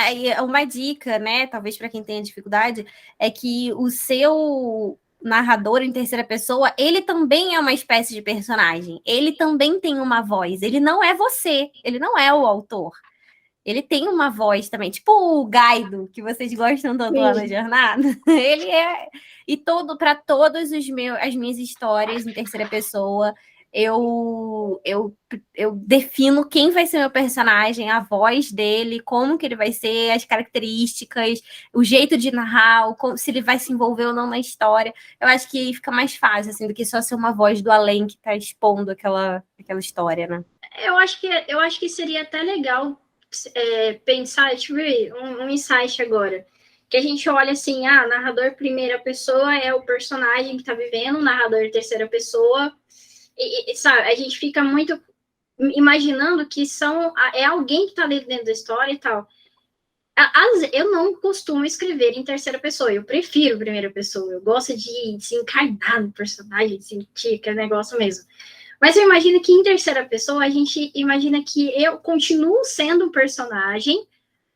uma dica, né? Talvez para quem tenha dificuldade, é que o seu narrador em terceira pessoa, ele também é uma espécie de personagem. Ele também tem uma voz. Ele não é você, ele não é o autor. Ele tem uma voz também, tipo o Gaido, que vocês gostam tanto lá na jornada. Ele é. E para todas as minhas histórias em terceira pessoa, eu defino quem vai ser meu personagem, a voz dele, como que ele vai ser, as características, o jeito de narrar, se ele vai se envolver ou não na história. Eu acho que fica mais fácil, assim, do que só ser uma voz do além que está expondo aquela história, né? Eu acho que seria até legal pensar, tipo, um insight agora. Que a gente olha assim, narrador primeira pessoa é o personagem que tá vivendo, narrador terceira pessoa, sabe, a gente fica muito imaginando que é alguém que tá ali dentro da história e tal. Eu não costumo escrever em terceira pessoa, eu prefiro primeira pessoa, eu gosto de se encarnar no personagem, de sentir aquele negócio mesmo. Mas eu imagino que em terceira pessoa a gente imagina que eu continuo sendo um personagem,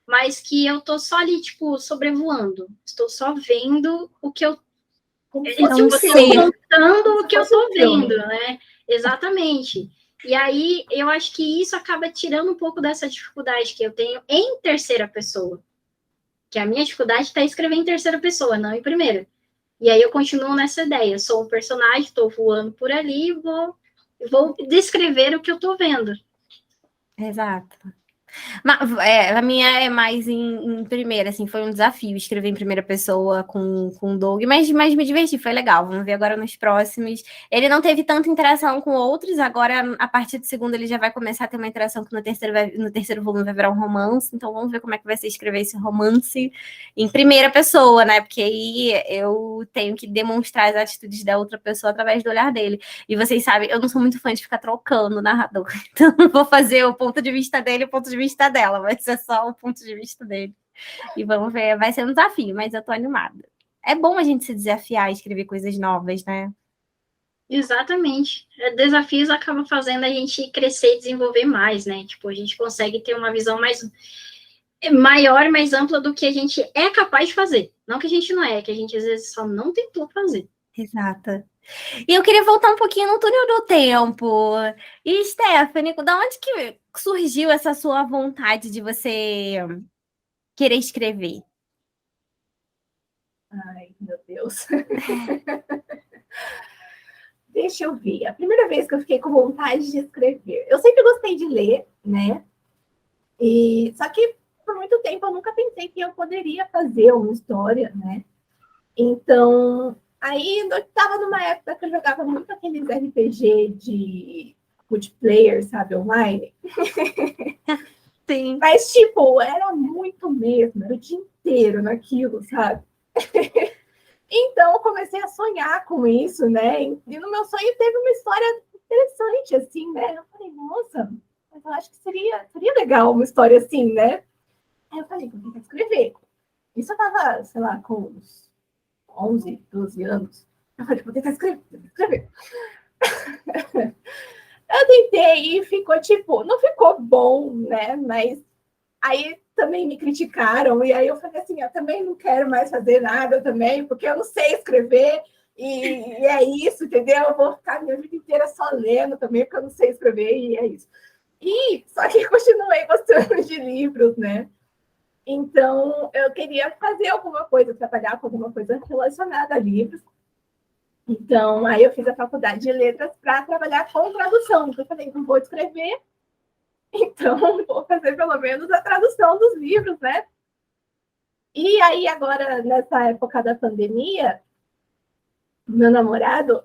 mas que eu tô só ali, tipo, sobrevoando. Estou só vendo o que eu. Então Tipo, você contando o que eu tô vendo, né? Exatamente. E aí eu acho que isso acaba tirando um pouco dessa dificuldade que eu tenho em terceira pessoa. Que a minha dificuldade está em escrever em terceira pessoa, não em primeira. E aí eu continuo nessa ideia. Sou um personagem, estou voando por ali, vou descrever o que eu estou vendo. Exato. A minha é mais em primeira, assim, foi um desafio escrever em primeira pessoa com o Doug, mas me diverti, foi legal. Vamos ver agora nos próximos. Ele não teve tanta interação com outros, agora a partir do segundo ele já vai começar a ter uma interação que no terceiro volume vai virar um romance, então vamos ver como é que vai ser escrever esse romance em primeira pessoa, né? Porque aí eu tenho que demonstrar as atitudes da outra pessoa através do olhar dele. E vocês sabem, eu não sou muito fã de ficar trocando o narrador, então não vou fazer o ponto de vista dele e o ponto de vista dela, vai ser só o ponto de vista dele. E vamos ver, vai ser um desafio, mas eu tô animada. É bom a gente se desafiar e escrever coisas novas, né? Exatamente. Desafios acabam fazendo a gente crescer e desenvolver mais, né? Tipo, a gente consegue ter uma visão maior, mais ampla do que a gente é capaz de fazer. Não que a gente não é, que a gente às vezes só não tentou fazer. Exato. E eu queria voltar um pouquinho no túnel do tempo. E, Stephanie, da onde que surgiu essa sua vontade de você querer escrever? Ai, meu Deus. Deixa eu ver. A primeira vez que eu fiquei com vontade de escrever. Eu sempre gostei de ler, né? Só que por muito tempo eu nunca pensei que eu poderia fazer uma história, né? Então, aí eu estava numa época que eu jogava muito aqueles RPG de multiplayer, sabe, online. Sim. Mas, tipo, era muito mesmo, era o dia inteiro naquilo, sabe? Então, eu comecei a sonhar com isso, né? E no meu sonho teve uma história interessante, assim, né? Eu falei, nossa, mas eu acho que seria legal uma história assim, né? Aí eu falei, vou tentar escrever. Isso eu tava, sei lá, com uns 11, 12 anos. Eu falei, vou tentar escrever. Eu tentei e ficou, tipo, não ficou bom, né? Mas aí também me criticaram, e aí eu falei assim, eu também não quero mais fazer nada também, porque eu não sei escrever, e é isso, entendeu? Eu vou ficar minha vida inteira só lendo também, porque eu não sei escrever, e é isso. Só que continuei gostando de livros, né? Então, eu queria fazer alguma coisa, trabalhar com alguma coisa relacionada a livros. Então, aí eu fiz a faculdade de letras para trabalhar com tradução. Então, eu falei, não vou escrever, então vou fazer pelo menos a tradução dos livros, né? E aí, agora, nessa época da pandemia, meu namorado,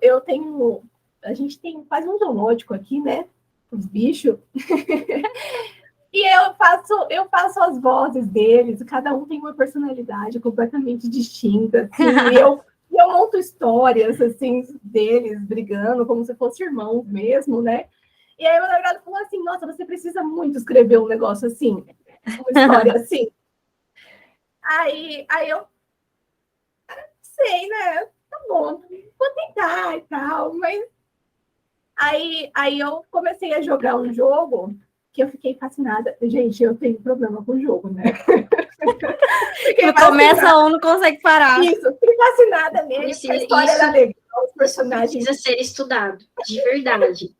a gente tem quase um zoológico aqui, né? Os bichos. E eu faço as vozes deles, cada um tem uma personalidade completamente distinta, assim, e eu monto histórias, assim, deles brigando, como se fossem irmãos mesmo, né? E aí meu namorado falou assim, nossa, você precisa muito escrever um negócio assim, uma história assim. Aí eu sei, né? Tá bom, vou tentar e tal, mas aí eu comecei a jogar um jogo que eu fiquei fascinada. Gente, eu tenho problema com o jogo, né? Não começa um, não consegue parar. Isso, fiquei fascinada nele. A história era legal, os personagens. Precisa ser estudado, de verdade.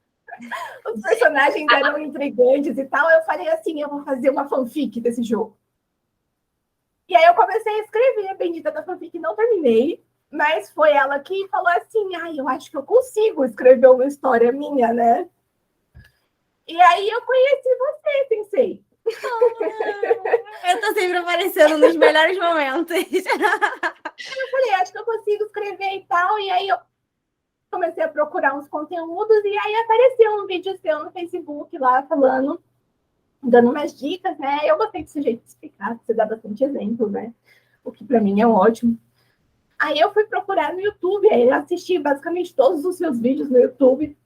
Os personagens eram intrigantes e tal. Eu falei assim: eu vou fazer uma fanfic desse jogo. E aí eu comecei a escrever a bendita da fanfic, não terminei. Mas foi ela que falou assim: eu acho que eu consigo escrever uma história minha, né? E aí eu conheci você, pensei. Eu tô sempre aparecendo nos melhores momentos. Eu falei, acho que eu consigo escrever e tal. E aí comecei a procurar uns conteúdos e aí apareceu um vídeo seu no Facebook lá falando, dando umas dicas, né? Eu gostei desse jeito de explicar, você dá bastante exemplo, né? O que para mim é ótimo. Aí eu fui procurar no YouTube, aí eu assisti basicamente todos os seus vídeos no YouTube.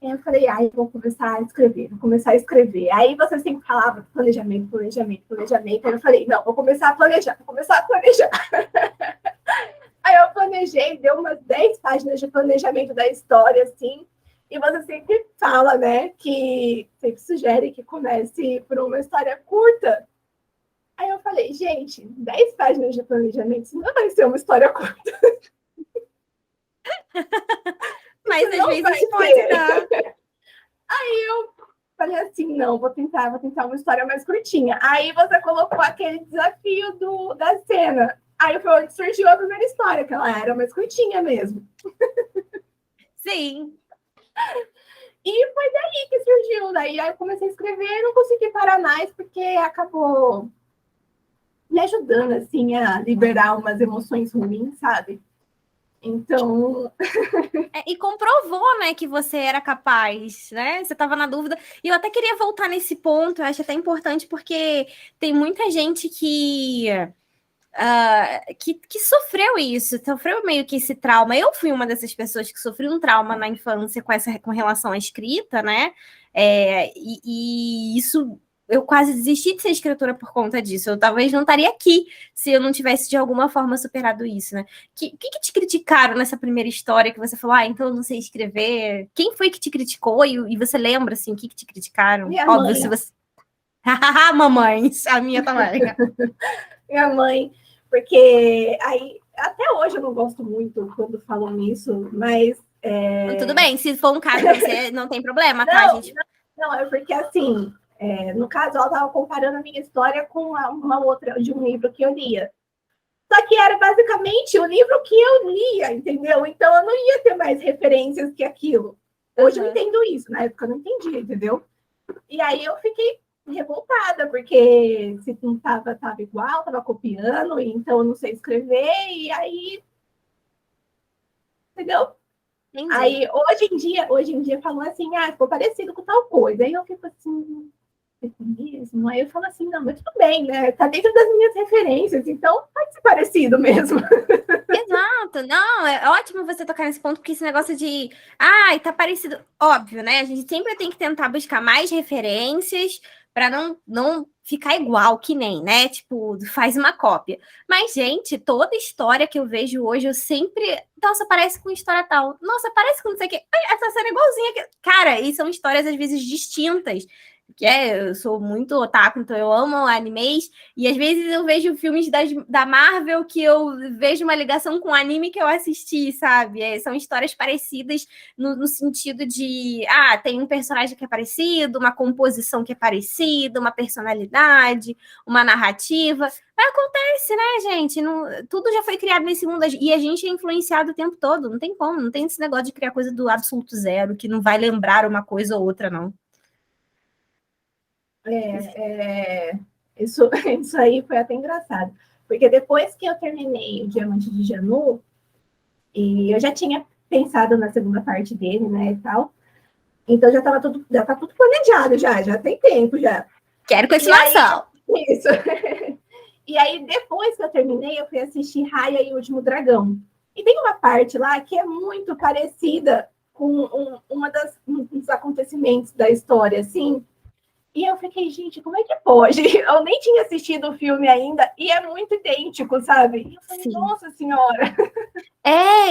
E eu falei, ai, vou começar a escrever, vou começar a escrever. Aí você sempre falava planejamento, planejamento, planejamento. Aí eu falei, não, vou começar a planejar, vou começar a planejar. Aí eu planejei, deu umas 10 páginas de planejamento da história, assim. E você sempre fala, né, que sempre sugere que comece por uma história curta. Aí eu falei, gente, 10 páginas de planejamento, isso não vai ser uma história curta. Mas às vezes vai pode ser. dar. Aí eu falei assim, não, vou tentar uma história mais curtinha. Aí você colocou aquele desafio da cena. Aí foi onde surgiu a primeira história, que ela era mais curtinha mesmo. Sim. E foi daí que surgiu. Daí eu comecei a escrever e não consegui parar mais, porque acabou me ajudando, assim, a liberar umas emoções ruins, sabe? Então, E comprovou, né, que você era capaz, né? Você estava na dúvida. E eu até queria voltar nesse ponto, eu acho até importante, porque tem muita gente que sofreu isso, sofreu meio que esse trauma. Eu fui uma dessas pessoas que sofreu um trauma na infância com relação à escrita, né? E isso eu quase desisti de ser escritora por conta disso. Eu talvez não estaria aqui se eu não tivesse de alguma forma superado isso, né? O que te criticaram nessa primeira história que você falou, então eu não sei escrever? Quem foi que te criticou? E você lembra, assim, o que te criticaram? minha Óbvio, mãe, se você... Mamães, a minha também. minha mãe, porque aí, até hoje eu não gosto muito quando falam isso, mas... Tudo bem, se for um caso pra você, não tem problema, tá, gente? Não, é porque assim, no caso, ela estava comparando a minha história com uma outra de um livro que eu lia. Só que era basicamente o livro que eu lia, entendeu? Então eu não ia ter mais referências que aquilo. Hoje eu entendo isso, na época eu não entendia, entendeu? E aí eu fiquei revoltada, porque se não tava igual, tava copiando, então eu não sei escrever, e aí, entendeu? Entendi. Aí hoje em dia falam assim, ficou parecido com tal coisa. Aí eu fico assim, mesmo. Aí eu falo assim, não, mas tudo bem, né? Tá dentro das minhas referências, então pode ser parecido mesmo. Exato, não, é ótimo você tocar nesse ponto, porque esse negócio de, tá parecido, óbvio, né? A gente sempre tem que tentar buscar mais referências para não ficar igual, que nem, né? Tipo, faz uma cópia. Mas, gente, toda história que eu vejo hoje, eu sempre, nossa, parece com história tal. Nossa, parece com não sei o quê. Essa cena é igualzinha. Cara, e são histórias, às vezes, distintas. Eu sou muito otaku, então eu amo animes, e às vezes eu vejo filmes da Marvel que eu vejo uma ligação com o anime que eu assisti, sabe? São histórias parecidas no sentido de, tem um personagem que é parecido, uma composição que é parecida, uma personalidade, uma narrativa. Mas acontece, né, gente? Tudo já foi criado nesse mundo e a gente é influenciado o tempo todo, não tem como, não tem esse negócio de criar coisa do absoluto zero, que não vai lembrar uma coisa ou outra, não. Isso aí foi até engraçado. Porque depois que eu terminei o Diamante de Janu, e eu já tinha pensado na segunda parte dele, né, e tal. Então já tá tudo planejado, já tem tempo já. Quero continuação. Isso. E aí, depois que eu terminei, eu fui assistir Raya e o Último Dragão. E tem uma parte lá que é muito parecida com um dos acontecimentos da história, assim. E eu fiquei, gente, como é que pode? Eu nem tinha assistido o filme ainda e é muito idêntico, sabe? E eu falei, Sim. Nossa Senhora!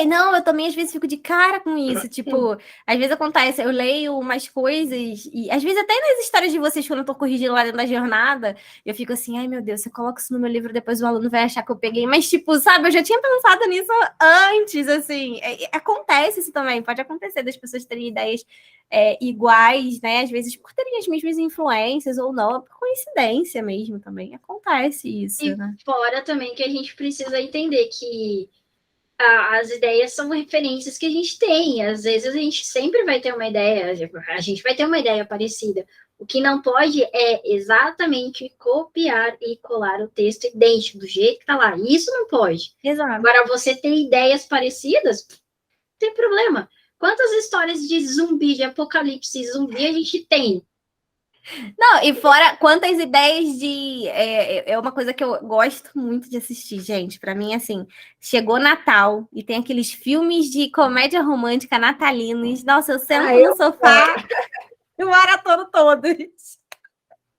Não, eu também às vezes fico de cara com isso. Tipo, às vezes acontece, eu leio umas coisas, e às vezes até nas histórias de vocês, quando eu tô corrigindo lá dentro da jornada, eu fico assim, ai meu Deus, você coloca isso no meu livro, depois o aluno vai achar que eu peguei. Mas, tipo, sabe, eu já tinha pensado nisso antes, assim. Acontece isso também, pode acontecer das pessoas terem ideias iguais, né? Às vezes por terem as mesmas influências ou não, por coincidência mesmo também. Acontece isso, e né? fora também que a gente precisa entender que as ideias são referências que a gente tem. Às vezes a gente sempre vai ter uma ideia, a gente vai ter uma ideia parecida. O que não pode é exatamente copiar e colar o texto idêntico, do jeito que tá lá. Isso não pode. Exato. Agora, você ter ideias parecidas, não tem problema. Quantas histórias de zumbi, de apocalipse zumbi a gente tem? Não, e fora quantas ideias de. É uma coisa que eu gosto muito de assistir, gente. Pra mim, assim, chegou Natal e tem aqueles filmes de comédia romântica natalinos. Nossa, eu sento no sofá e maratono todos.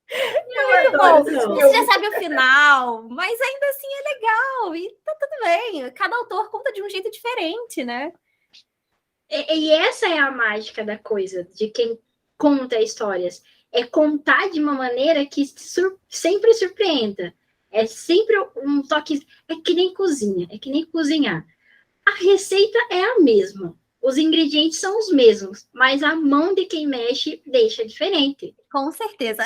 Eu Bom, adoro esses você filmes. já sabe o final, mas ainda assim é legal. E tá tudo bem. Cada autor conta de um jeito diferente, né? E essa é a mágica da coisa, de quem conta histórias. É contar de uma maneira que sempre surpreenda. É sempre um toque. É que nem cozinha, é que nem cozinhar. A receita é a mesma. Os ingredientes são os mesmos, mas a mão de quem mexe deixa diferente. Com certeza.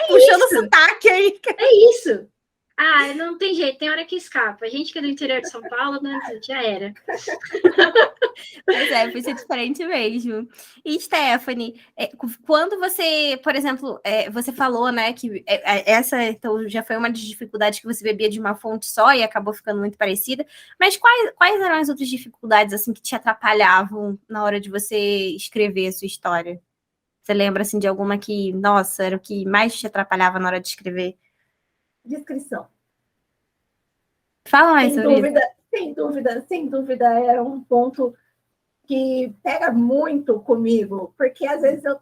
Puxando o sotaque aí. É isso. Ah, não tem jeito, tem hora que escapa. A gente que é do interior de São Paulo, né, já era. Pois é, vai ser diferente mesmo. E, Stephanie, quando você, por exemplo, você falou, né, que essa então, já foi uma das dificuldades que você bebia de uma fonte só e acabou ficando muito parecida, mas quais eram as outras dificuldades, assim, que te atrapalhavam na hora de você escrever a sua história? Você lembra, assim, de alguma que, nossa, era o que mais te atrapalhava na hora de escrever? Descrição. Fala mais sobre isso. Sem dúvida, era um ponto que pega muito comigo, porque às vezes eu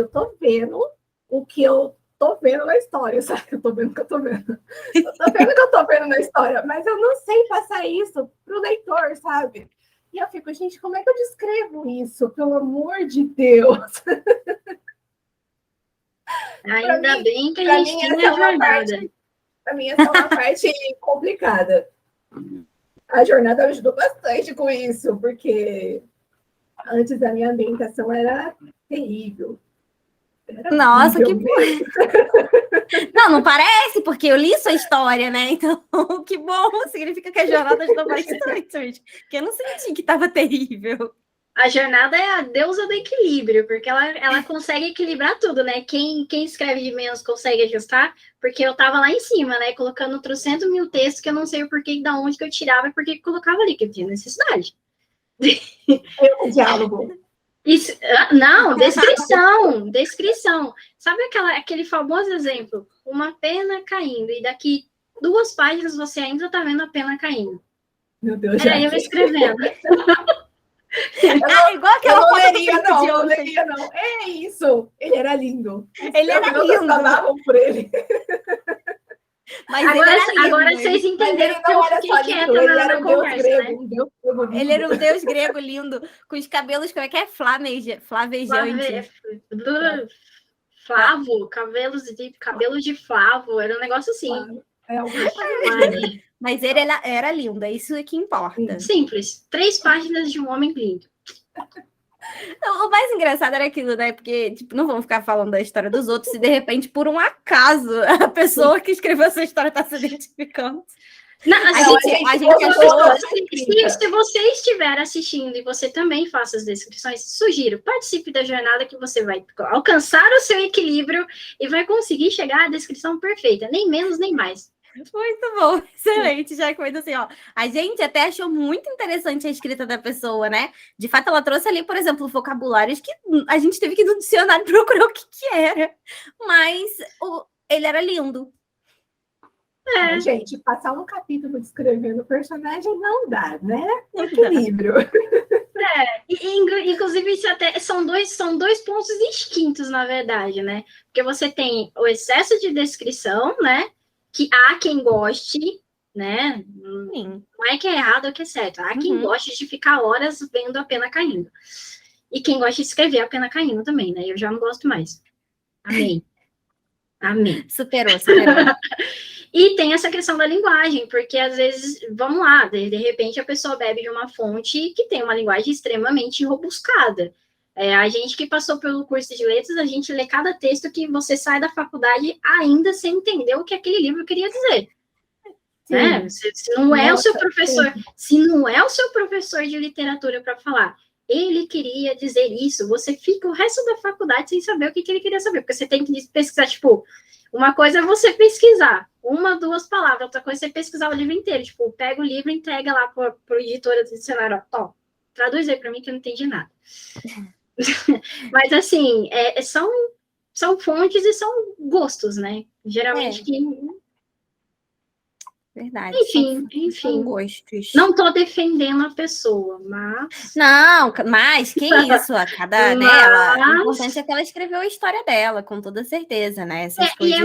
tô vendo o que eu tô vendo na história, sabe? Eu tô vendo o que eu tô vendo. Eu tô vendo o que eu tô vendo na história, mas eu não sei passar isso pro leitor, sabe? E eu fico, gente, como é que eu descrevo isso? Pelo amor de Deus! Ainda bem que a gente tem a jornada. Para mim, essa é uma parte complicada. A jornada ajudou bastante com isso, porque antes a minha ambientação era terrível. Nossa, que não parece, porque eu li sua história, né? Então, que bom, significa que a jornada ajudou bastante, porque eu não senti que estava terrível. A jornada é a deusa do equilíbrio, porque ela consegue equilibrar tudo, né? Quem escreve de menos consegue ajustar, porque eu tava lá em cima, né? Colocando 300.000 textos que eu não sei o porquê, da onde que eu tirava e por que colocava ali, que eu tinha necessidade. O diálogo. Isso, não, descrição. Sabe aquele famoso exemplo? Uma pena caindo, e daqui 2 páginas você ainda tá vendo a pena caindo. Meu Deus, Era eu escrevendo. Igual aquela foto não leria, não. É isso. Ele era lindo. Ele era lindo. Por ele. Mas agora vocês entenderam que eu fiquei quieta na conversa, né? Ele era um deus grego lindo, com os cabelos, como é que é? Flavejante. Flavo, cabelo de flavo, era um negócio assim. Mas ele era lindo, é isso que importa. Simples. 3 páginas de um homem lindo. Então, o mais engraçado era aquilo, né? Porque, tipo, não vamos ficar falando da história dos outros se de repente, por um acaso, a pessoa que escreveu essa história está se identificando. Não, assim, a gente achou... Se você estiver assistindo e você também faça as descrições, sugiro, participe da jornada que você vai alcançar o seu equilíbrio e vai conseguir chegar à descrição perfeita, nem menos nem mais. Muito bom, excelente, já coisa assim, ó. A gente até achou muito interessante a escrita da pessoa, né? De fato, ela trouxe ali, por exemplo, vocabulários que a gente teve que ir no dicionário procurar o que era. Mas ele era lindo. Gente, passar um capítulo descrevendo o personagem não dá, né? Equilíbrio. Inclusive, isso até são dois pontos distintos, na verdade, né? Porque você tem o excesso de descrição, né? Que há quem goste, né? Sim. Não é que é errado ou que é certo. Há quem goste de ficar horas vendo a pena caindo. E quem gosta de escrever a pena caindo também, né? Eu já não gosto mais. Amém. Superou. E tem essa questão da linguagem, porque às vezes, vamos lá, de repente a pessoa bebe de uma fonte que tem uma linguagem extremamente robuscada. A gente que passou pelo curso de letras, a gente lê cada texto que você sai da faculdade ainda sem entender o que aquele livro queria dizer. Né? Se não é o seu professor, se não é o seu professor de literatura para falar, ele queria dizer isso, você fica o resto da faculdade sem saber o que ele queria saber, porque você tem que pesquisar, tipo, uma coisa é você pesquisar 1, 2 palavras, outra coisa é você pesquisar o livro inteiro, tipo, pega o livro e entrega lá pro editora do dicionário, ó, Traduz aí para mim que eu não entendi nada. Mas, assim, são fontes e são gostos, né? Geralmente, Verdade. enfim. São gostos. Não tô defendendo a pessoa, mas... Não, mas que isso, a cada dela. O importante é que ela escreveu a história dela, com toda certeza, né? Essas coisas...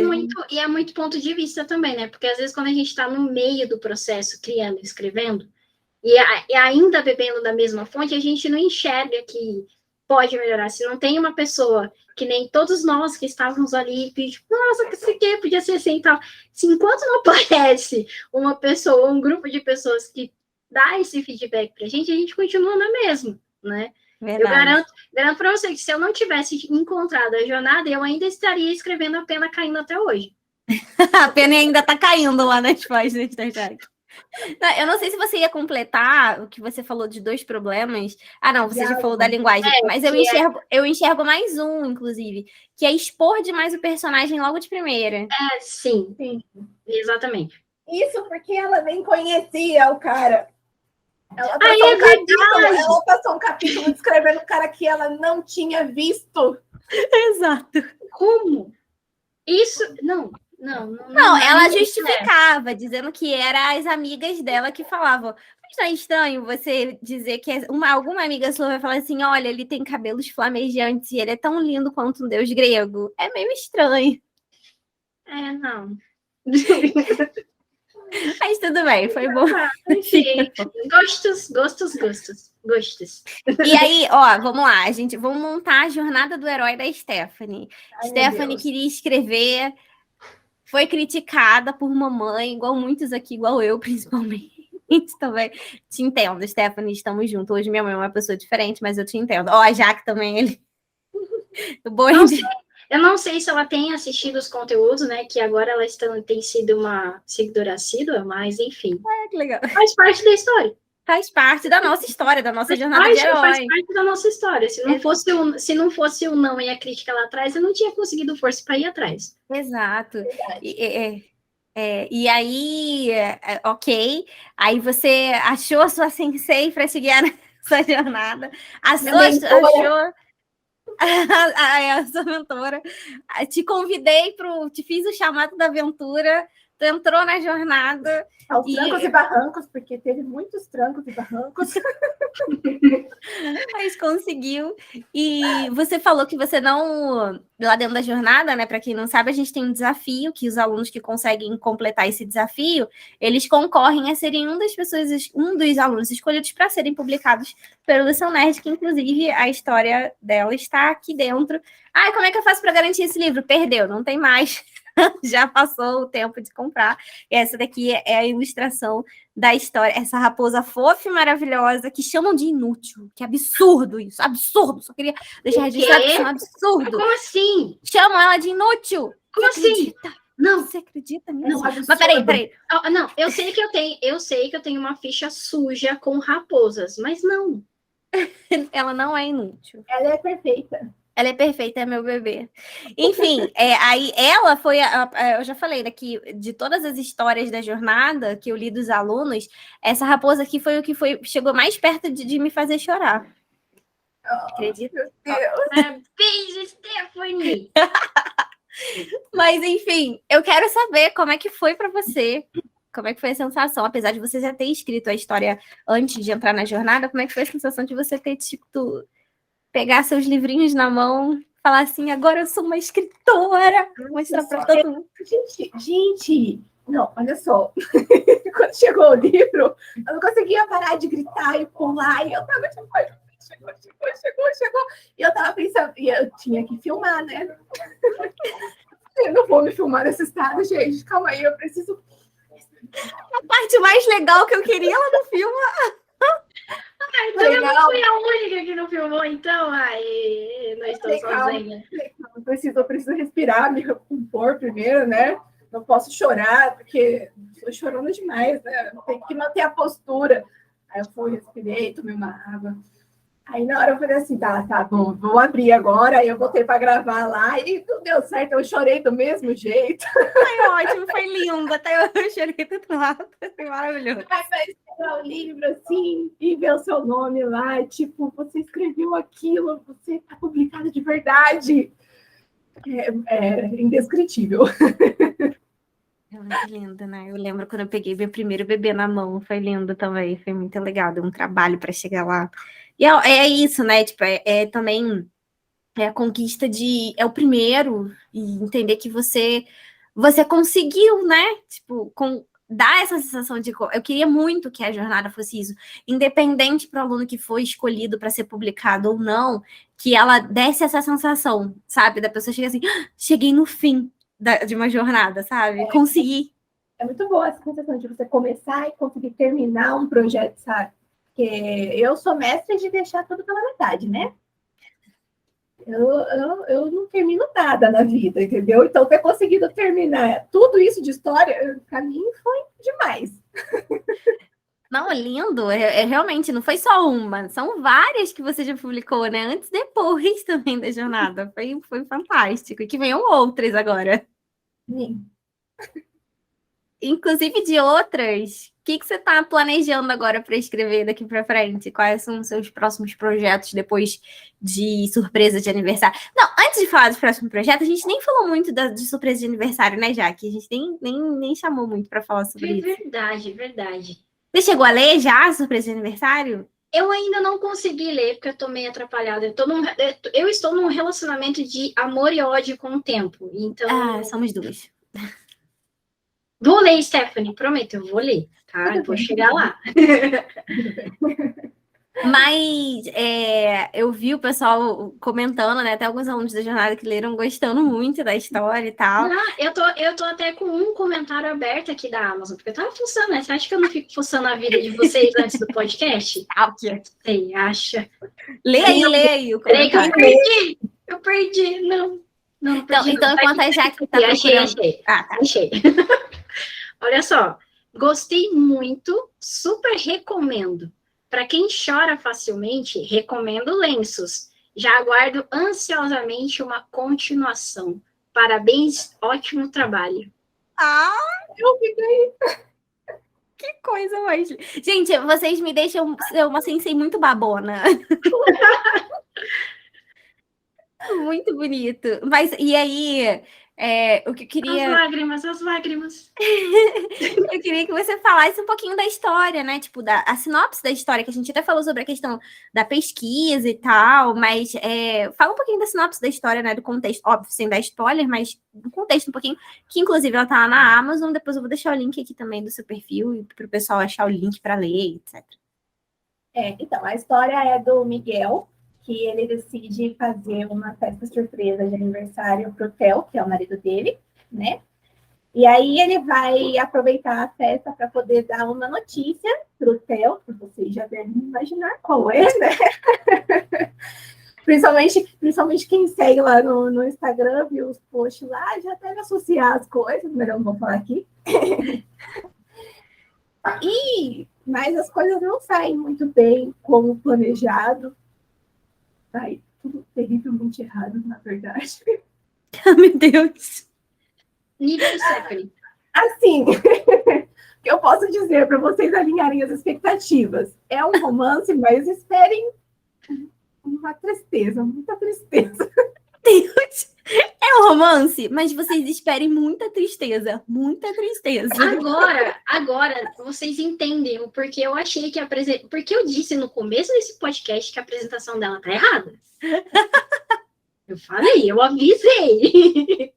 E é muito ponto de vista também, né? Porque às vezes quando a gente está no meio do processo, criando, escrevendo, e ainda bebendo da mesma fonte, a gente não enxerga que pode melhorar. Se não tem uma pessoa que nem todos nós que estávamos ali, tipo, nossa, que isso aqui podia ser assim e tal. Se enquanto não aparece uma pessoa, um grupo de pessoas que dá esse feedback pra gente, a gente continua na mesma, né? Verdade. Eu garanto para você que se eu não tivesse encontrado a jornada, eu ainda estaria escrevendo a pena caindo até hoje. A pena ainda tá caindo lá nas páginas da Jaque. Eu não sei se você ia completar o que você falou de 2 problemas. Ah, não, você já falou da linguagem. Mas eu enxergo mais um, inclusive, que é expor demais o personagem logo de primeira. Sim. Exatamente. Isso porque ela nem conhecia o cara. Ela passou um capítulo descrevendo o cara que ela não tinha visto. Exato. Como? Isso... Não, ela justificava, dizendo que eram as amigas dela que falavam. Mas não é estranho você dizer que alguma amiga sua vai falar assim, olha, ele tem cabelos flamejantes e ele é tão lindo quanto um deus grego. É meio estranho. Não. Mas tudo bem, foi bom. Enfim, gostos. E aí, ó, vamos lá, vamos montar a jornada do herói da Stephanie. Ai, Stephanie queria escrever, foi criticada por mamãe, igual muitos aqui, igual eu, principalmente. Também. Te entendo, Stephanie, estamos juntos. Hoje minha mãe é uma pessoa diferente, mas eu te entendo. Ó, a Jaque também, ele... Eu não sei se ela tem assistido os conteúdos, né? Que agora ela tem sido uma seguidora assídua, mas enfim. Que legal. Faz parte da história. Faz parte da nossa história, da nossa jornada de herói. Faz parte da nossa história. Se não fosse o não e a crítica lá atrás, eu não tinha conseguido força para ir atrás. Exato. E aí, ok. Aí você achou a sua sensei para te guiar nessa jornada. Achou a sua mentora. Te convidei te fiz o chamado da aventura. Tu entrou na jornada. Aos trancos e barrancos, porque teve muitos trancos e barrancos. Mas conseguiu. E você falou que você não... Lá dentro da jornada, né? Para quem não sabe, a gente tem um desafio que os alunos que conseguem completar esse desafio, eles concorrem a serem um dos alunos escolhidos para serem publicados pelo Lição Nerd, que inclusive a história dela está aqui dentro. Ai, como é que eu faço para garantir esse livro? Perdeu, não tem mais. Já passou o tempo de comprar. E essa daqui é a ilustração da história. Essa raposa fofa e maravilhosa que chamam de inútil. Que absurdo isso, absurdo. Só queria deixar registrado que isso é um absurdo. Como assim? Chamam ela de inútil. Como você assim? Acredita? Não. Você acredita nisso? Não, mas peraí. Não, eu sei que eu tenho uma ficha suja com raposas, mas não. Ela não é inútil. Ela é perfeita. Ela é perfeita, é meu bebê. Enfim, aí ela foi... eu já falei daqui, de todas as histórias da jornada que eu li dos alunos, essa raposa aqui foi o que chegou mais perto de me fazer chorar. Acredita? Meu Deus. Beijo, Stephanie! Mas, enfim, eu quero saber como é que foi para você. Como é que foi a sensação? Apesar de você já ter escrito a história antes de entrar na jornada, como é que foi a sensação de você ter, tipo... pegar seus livrinhos na mão, falar assim, agora eu sou uma escritora, mostrar para todo mundo. Gente, não, olha só. Quando chegou o livro, eu não conseguia parar de gritar e pular, e eu tava tipo, chegou. E eu tava pensando, e eu tinha que filmar, né? Eu não vou me filmar nesse estado, gente, calma aí, eu preciso... A parte mais legal que eu queria, ela não filma. Então eu não fui a única que não filmou, então. Ai, não estou sozinha. Eu preciso respirar, me recompor primeiro, né? Não posso chorar, porque estou chorando demais, né? Tem que manter a postura. Aí eu fui, respirei, tomei uma água. Aí na hora eu falei assim, tá bom, vou abrir agora. Aí eu botei para gravar lá e não deu certo, eu chorei do mesmo jeito. Foi ótimo, foi lindo. Até eu chorei do outro lado. Foi maravilhoso. Aí vai pegar o livro assim e ver o seu nome lá, tipo, você escreveu aquilo, você está publicado de verdade. É indescritível. É muito lindo, né? Eu lembro quando eu peguei meu primeiro bebê na mão, foi lindo também, foi muito legal, deu um trabalho para chegar lá. E é isso, né? Tipo, também a conquista é o primeiro e entender que você conseguiu, né? Tipo, dar essa sensação de eu queria muito que a jornada fosse isso, independente para o aluno que foi escolhido para ser publicado ou não, que ela desse essa sensação, sabe? Da pessoa chegar assim, cheguei no fim de uma jornada, sabe? Consegui. É muito boa essa sensação de você começar e conseguir terminar um projeto, sabe? Porque eu sou mestre de deixar tudo pela metade, né? Eu não termino nada na vida, entendeu? Então, ter conseguido terminar tudo isso de história, para mim, foi demais. Não, lindo. Realmente, não foi só uma, são várias que você já publicou, né? Antes e depois também da jornada. Foi fantástico. E que venham outras agora. Sim. Inclusive de outras. O que você está planejando agora para escrever daqui para frente? Quais são os seus próximos projetos depois de surpresa de aniversário? Não, antes de falar dos próximos projetos, a gente nem falou muito de surpresa de aniversário, né, Jaque? A gente nem chamou muito para falar sobre isso. Verdade. Você chegou a ler já a surpresa de aniversário? Eu ainda não consegui ler, porque eu tô meio atrapalhada. Eu estou num relacionamento de amor e ódio com o tempo. Então. Somos duas. Vou ler, Stephanie, prometo, eu vou ler, tá? Eu vou chegar lá. Mas eu vi o pessoal comentando, né? Até alguns alunos da jornada que leram gostando muito da história e tal. Não, eu tô até com um comentário aberto aqui da Amazon, porque eu tava fuçando, né? Você acha que eu não fico fuçando a vida de vocês antes do podcast? Sei, acha. Lê aí o Peraí que comentário. eu perdi, não perdi. Então enquanto a Jaque tá achei. Tá. Achei. Olha só, gostei muito, super recomendo. Para quem chora facilmente, recomendo Lenços. Já aguardo ansiosamente uma continuação. Parabéns, ótimo trabalho. Eu fiquei. Que coisa mais. Gente, vocês me deixam ser uma sensei muito babona. Muito bonito. Mas e aí, o que eu queria. As lágrimas. Eu queria que você falasse um pouquinho da história, né? Tipo, a sinopse da história, que a gente até falou sobre a questão da pesquisa e tal, mas fala um pouquinho da sinopse da história, né? Do contexto, óbvio, sem dar spoiler, mas do contexto um pouquinho, que inclusive ela tá lá na Amazon, depois eu vou deixar o link aqui também do seu perfil, para o pessoal achar o link para ler, etc. Então, a história é do Miguel, que ele decide fazer uma festa surpresa de aniversário pro Theo, que é o marido dele, né? E aí ele vai aproveitar a festa para poder dar uma notícia pro Theo, que vocês já devem imaginar qual é, né? Principalmente quem segue lá no Instagram, viu os posts lá, já deve associar as coisas, mas eu não vou falar aqui. Mas as coisas não saem muito bem como planejado. Sai tudo terrivelmente errado, na verdade. Meu Deus. Nível Stephanie. Assim, o que eu posso dizer para vocês alinharem as expectativas? É um romance, mas esperem uma tristeza, muita tristeza. Deus. É um romance, mas vocês esperem muita tristeza. Muita tristeza. Agora vocês entendem o porquê eu achei que porque eu disse no começo desse podcast que a apresentação dela tá errada. Eu falei, eu avisei.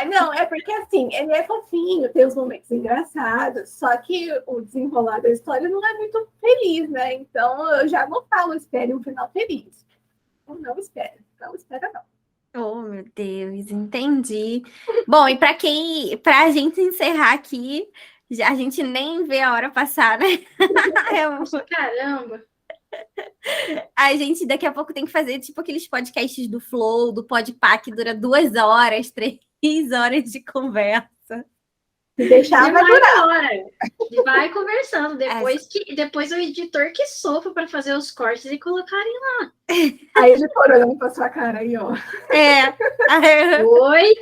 Não, é porque assim, ele é fofinho, tem os momentos engraçados, só que o desenrolar da história não é muito feliz, né? Então eu já não falo, espere um final feliz. Eu não espero, não espera não. Oh, meu Deus, entendi. Bom, e pra gente encerrar aqui, a gente nem vê a hora passar, né? Caramba! A gente daqui a pouco tem que fazer tipo aqueles podcasts do Flow, do Podpah, que dura 2 horas, 3 horas de conversa. Se deixar, vai durar. Agora. Vai conversando. Depois o editor que sofre para fazer os cortes e colocarem lá. A editora olhando pra sua cara aí, ó. Oi?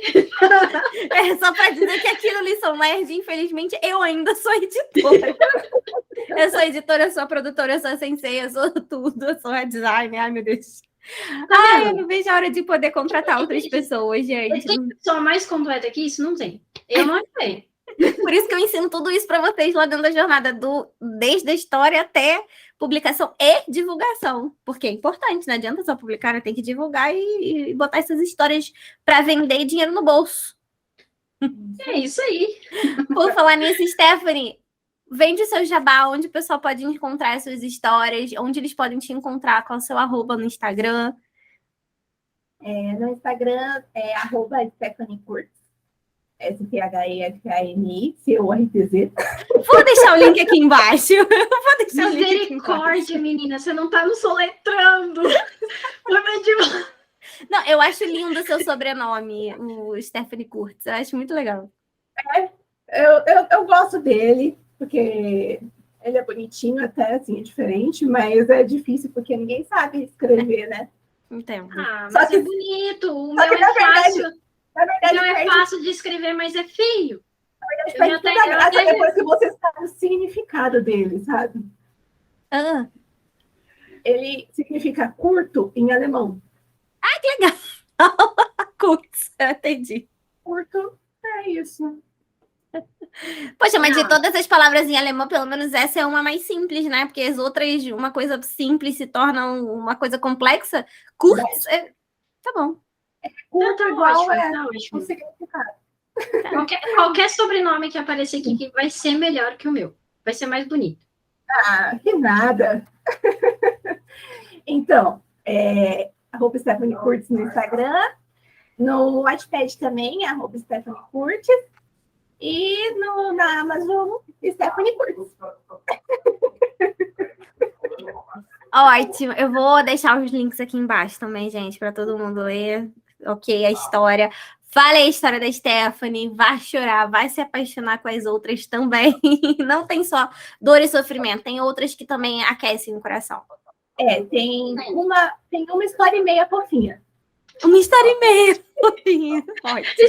Só para dizer que aqui no Lição Nerd, infelizmente, eu ainda sou editora. Eu sou editora, eu sou produtora, eu sou sensei, eu sou tudo, eu sou a designer, ai meu Deus. Ai, eu não vejo a hora de poder contratar outras pessoas, gente. Tem pessoa mais completa que isso? Não tem. Eu não sei. Por isso que eu ensino tudo isso para vocês lá dentro da jornada, desde a história até publicação e divulgação. Porque é importante, não adianta só publicar, né? Tem que divulgar e botar essas histórias para vender dinheiro no bolso. É isso aí. Por falar nisso, Stephanie, vende o seu jabá, onde o pessoal pode encontrar as suas histórias, onde eles podem te encontrar, qual é o seu @ no Instagram. No Instagram é @StephanieCurtz. SPHEFANI, CURTZ. Vou deixar o link aqui embaixo. Vou deixar o link aqui Misericórdia, menina, você não tá me soletrando. Não, eu acho lindo o seu sobrenome, o Stephanie Kurtz. Eu acho muito legal. Eu gosto dele, porque ele é bonitinho até, assim, é diferente, mas é difícil porque ninguém sabe escrever, né? Entendo. Mas é bonito. O meu é fácil. Na verdade, não é fácil de escrever, mas é feio. Na verdade, perde toda a graça depois que você sabe o significado dele, sabe? Ele significa curto em alemão. Ah, que legal! Kurtz, entendi. Curto é isso. Poxa, mas de todas as palavras em alemão, pelo menos essa é uma mais simples, né? Porque as outras, uma coisa simples se torna uma coisa complexa. Kurtz, tá bom. Curto igual o significado. Qualquer sobrenome que aparecer aqui que vai ser melhor que o meu. Vai ser mais bonito. Ah, que nada. Então, @Stephanie Kurtz no Instagram. No Wattpad também, @Stephanie Kurtz. E na Amazon, Stephanie Kurtz. Ótimo. Eu vou deixar os links aqui embaixo também, gente, para todo mundo ler. Ok, a história. Fale a história da Stephanie, vai chorar, vai se apaixonar com as outras também. Não tem só dor e sofrimento, tem outras que também aquecem o coração. Tem uma história e meia fofinha. Uma história e meia fofinha.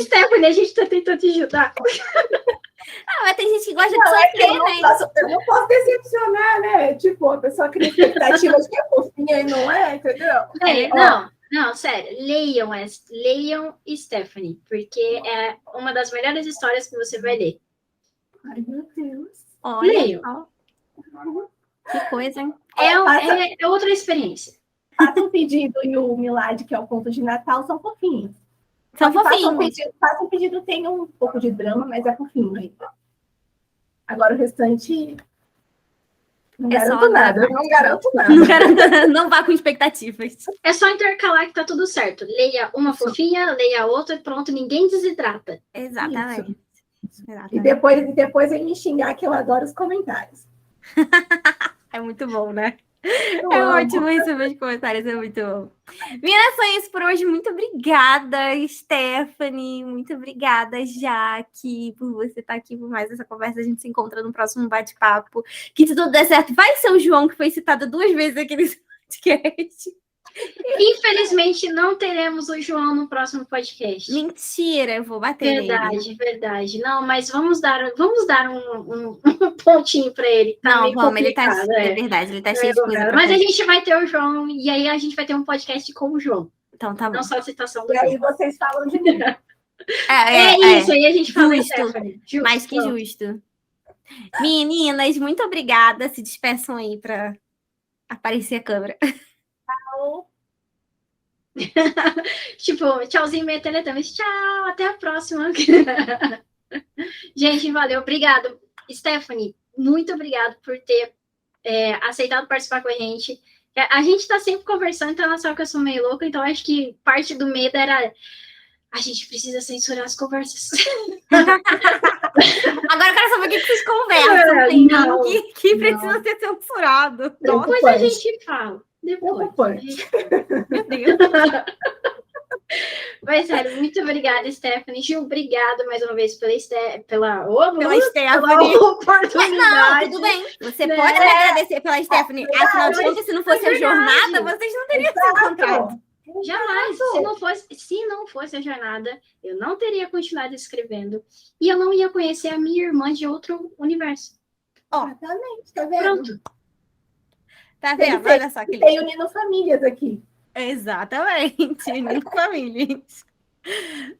Stephanie, a gente tá tentando te ajudar. Mas tem gente que gosta de sofrer, né? Eu não posso decepcionar, né? Tipo, a pessoa cria expectativas que é fofinha e não é, entendeu? Não, sério. Leiam Stephanie, porque é uma das melhores histórias que você vai ler. Ai, meu Deus. Olha, que coisa, hein? É outra experiência. Faça um pedido e o Milad, que é o conto de Natal, são fofinhos. São fofinhos. Faça um pedido, tem um pouco de drama, mas é fofinho ainda. Agora o restante... Não garanto nada. Não vá com expectativas. É só intercalar que tá tudo certo. Leia uma fofinha, leia outra e pronto, ninguém desidrata. Exatamente. E depois ele me xingar que eu adoro os comentários. É muito bom, né? Ótimo receber os comentários, é muito bom. Meninas, só isso por hoje. Muito obrigada, Stephanie. Muito obrigada, Jaque, por você estar aqui por mais essa conversa. A gente se encontra no próximo bate-papo. Que se tudo der certo, vai ser o João, que foi citado 2 vezes aqui nesse podcast. Infelizmente, não teremos o João no próximo podcast. Mentira, eu vou bater nele. Verdade. Não, mas vamos dar um pontinho para ele. Tá não, vamos, ele tá... É verdade, ele tá cheio de coisa. Mas a gente vai ter o João, e aí a gente vai ter um podcast com o João. Então tá bom. Não só a citação do E aí vocês falam de mim. Isso, aí a gente fala justo. Mais que justo. Meninas, muito obrigada. Se despeçam aí para aparecer a câmera. Tipo, tchauzinho, meio Teletubbies. Tchau, até a próxima. Gente, valeu, obrigado. Stephanie, muito obrigado por ter aceitado participar com a gente. A gente tá sempre conversando, então ela sabe que eu sou meio louca, então acho que parte do medo era a gente precisa censurar as conversas. Agora eu quero saber o que vocês conversam. Que precisa ser censurado. Depois a gente fala. Depois. Meu Deus. Mas, sério, muito obrigada, Stephanie. Gil, obrigada mais uma vez pela Stephanie. pela Não, oportunidade. tudo bem. Você Né? pode me agradecer pela Stephanie. Afinal de contas, se não fosse a verdade. jornada, vocês não teriam se encontrado. Jamais. Se não fosse a jornada, eu não teria continuado escrevendo. E eu não ia conhecer a minha irmã de outro universo. Exatamente, tá vendo? Pronto. Tá vendo? Olha só que lindo. Tem unindo famílias aqui. Exatamente, unindo famílias.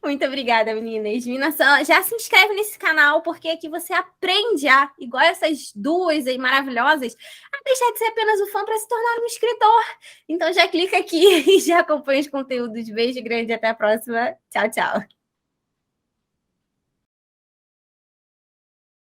Muito obrigada, meninas. Meninas, já se inscreve nesse canal, porque aqui você aprende igual essas duas aí maravilhosas, a deixar de ser apenas um fã para se tornar um escritor. Então já clica aqui e já acompanha os conteúdos. Beijo grande, até a próxima. Tchau, tchau.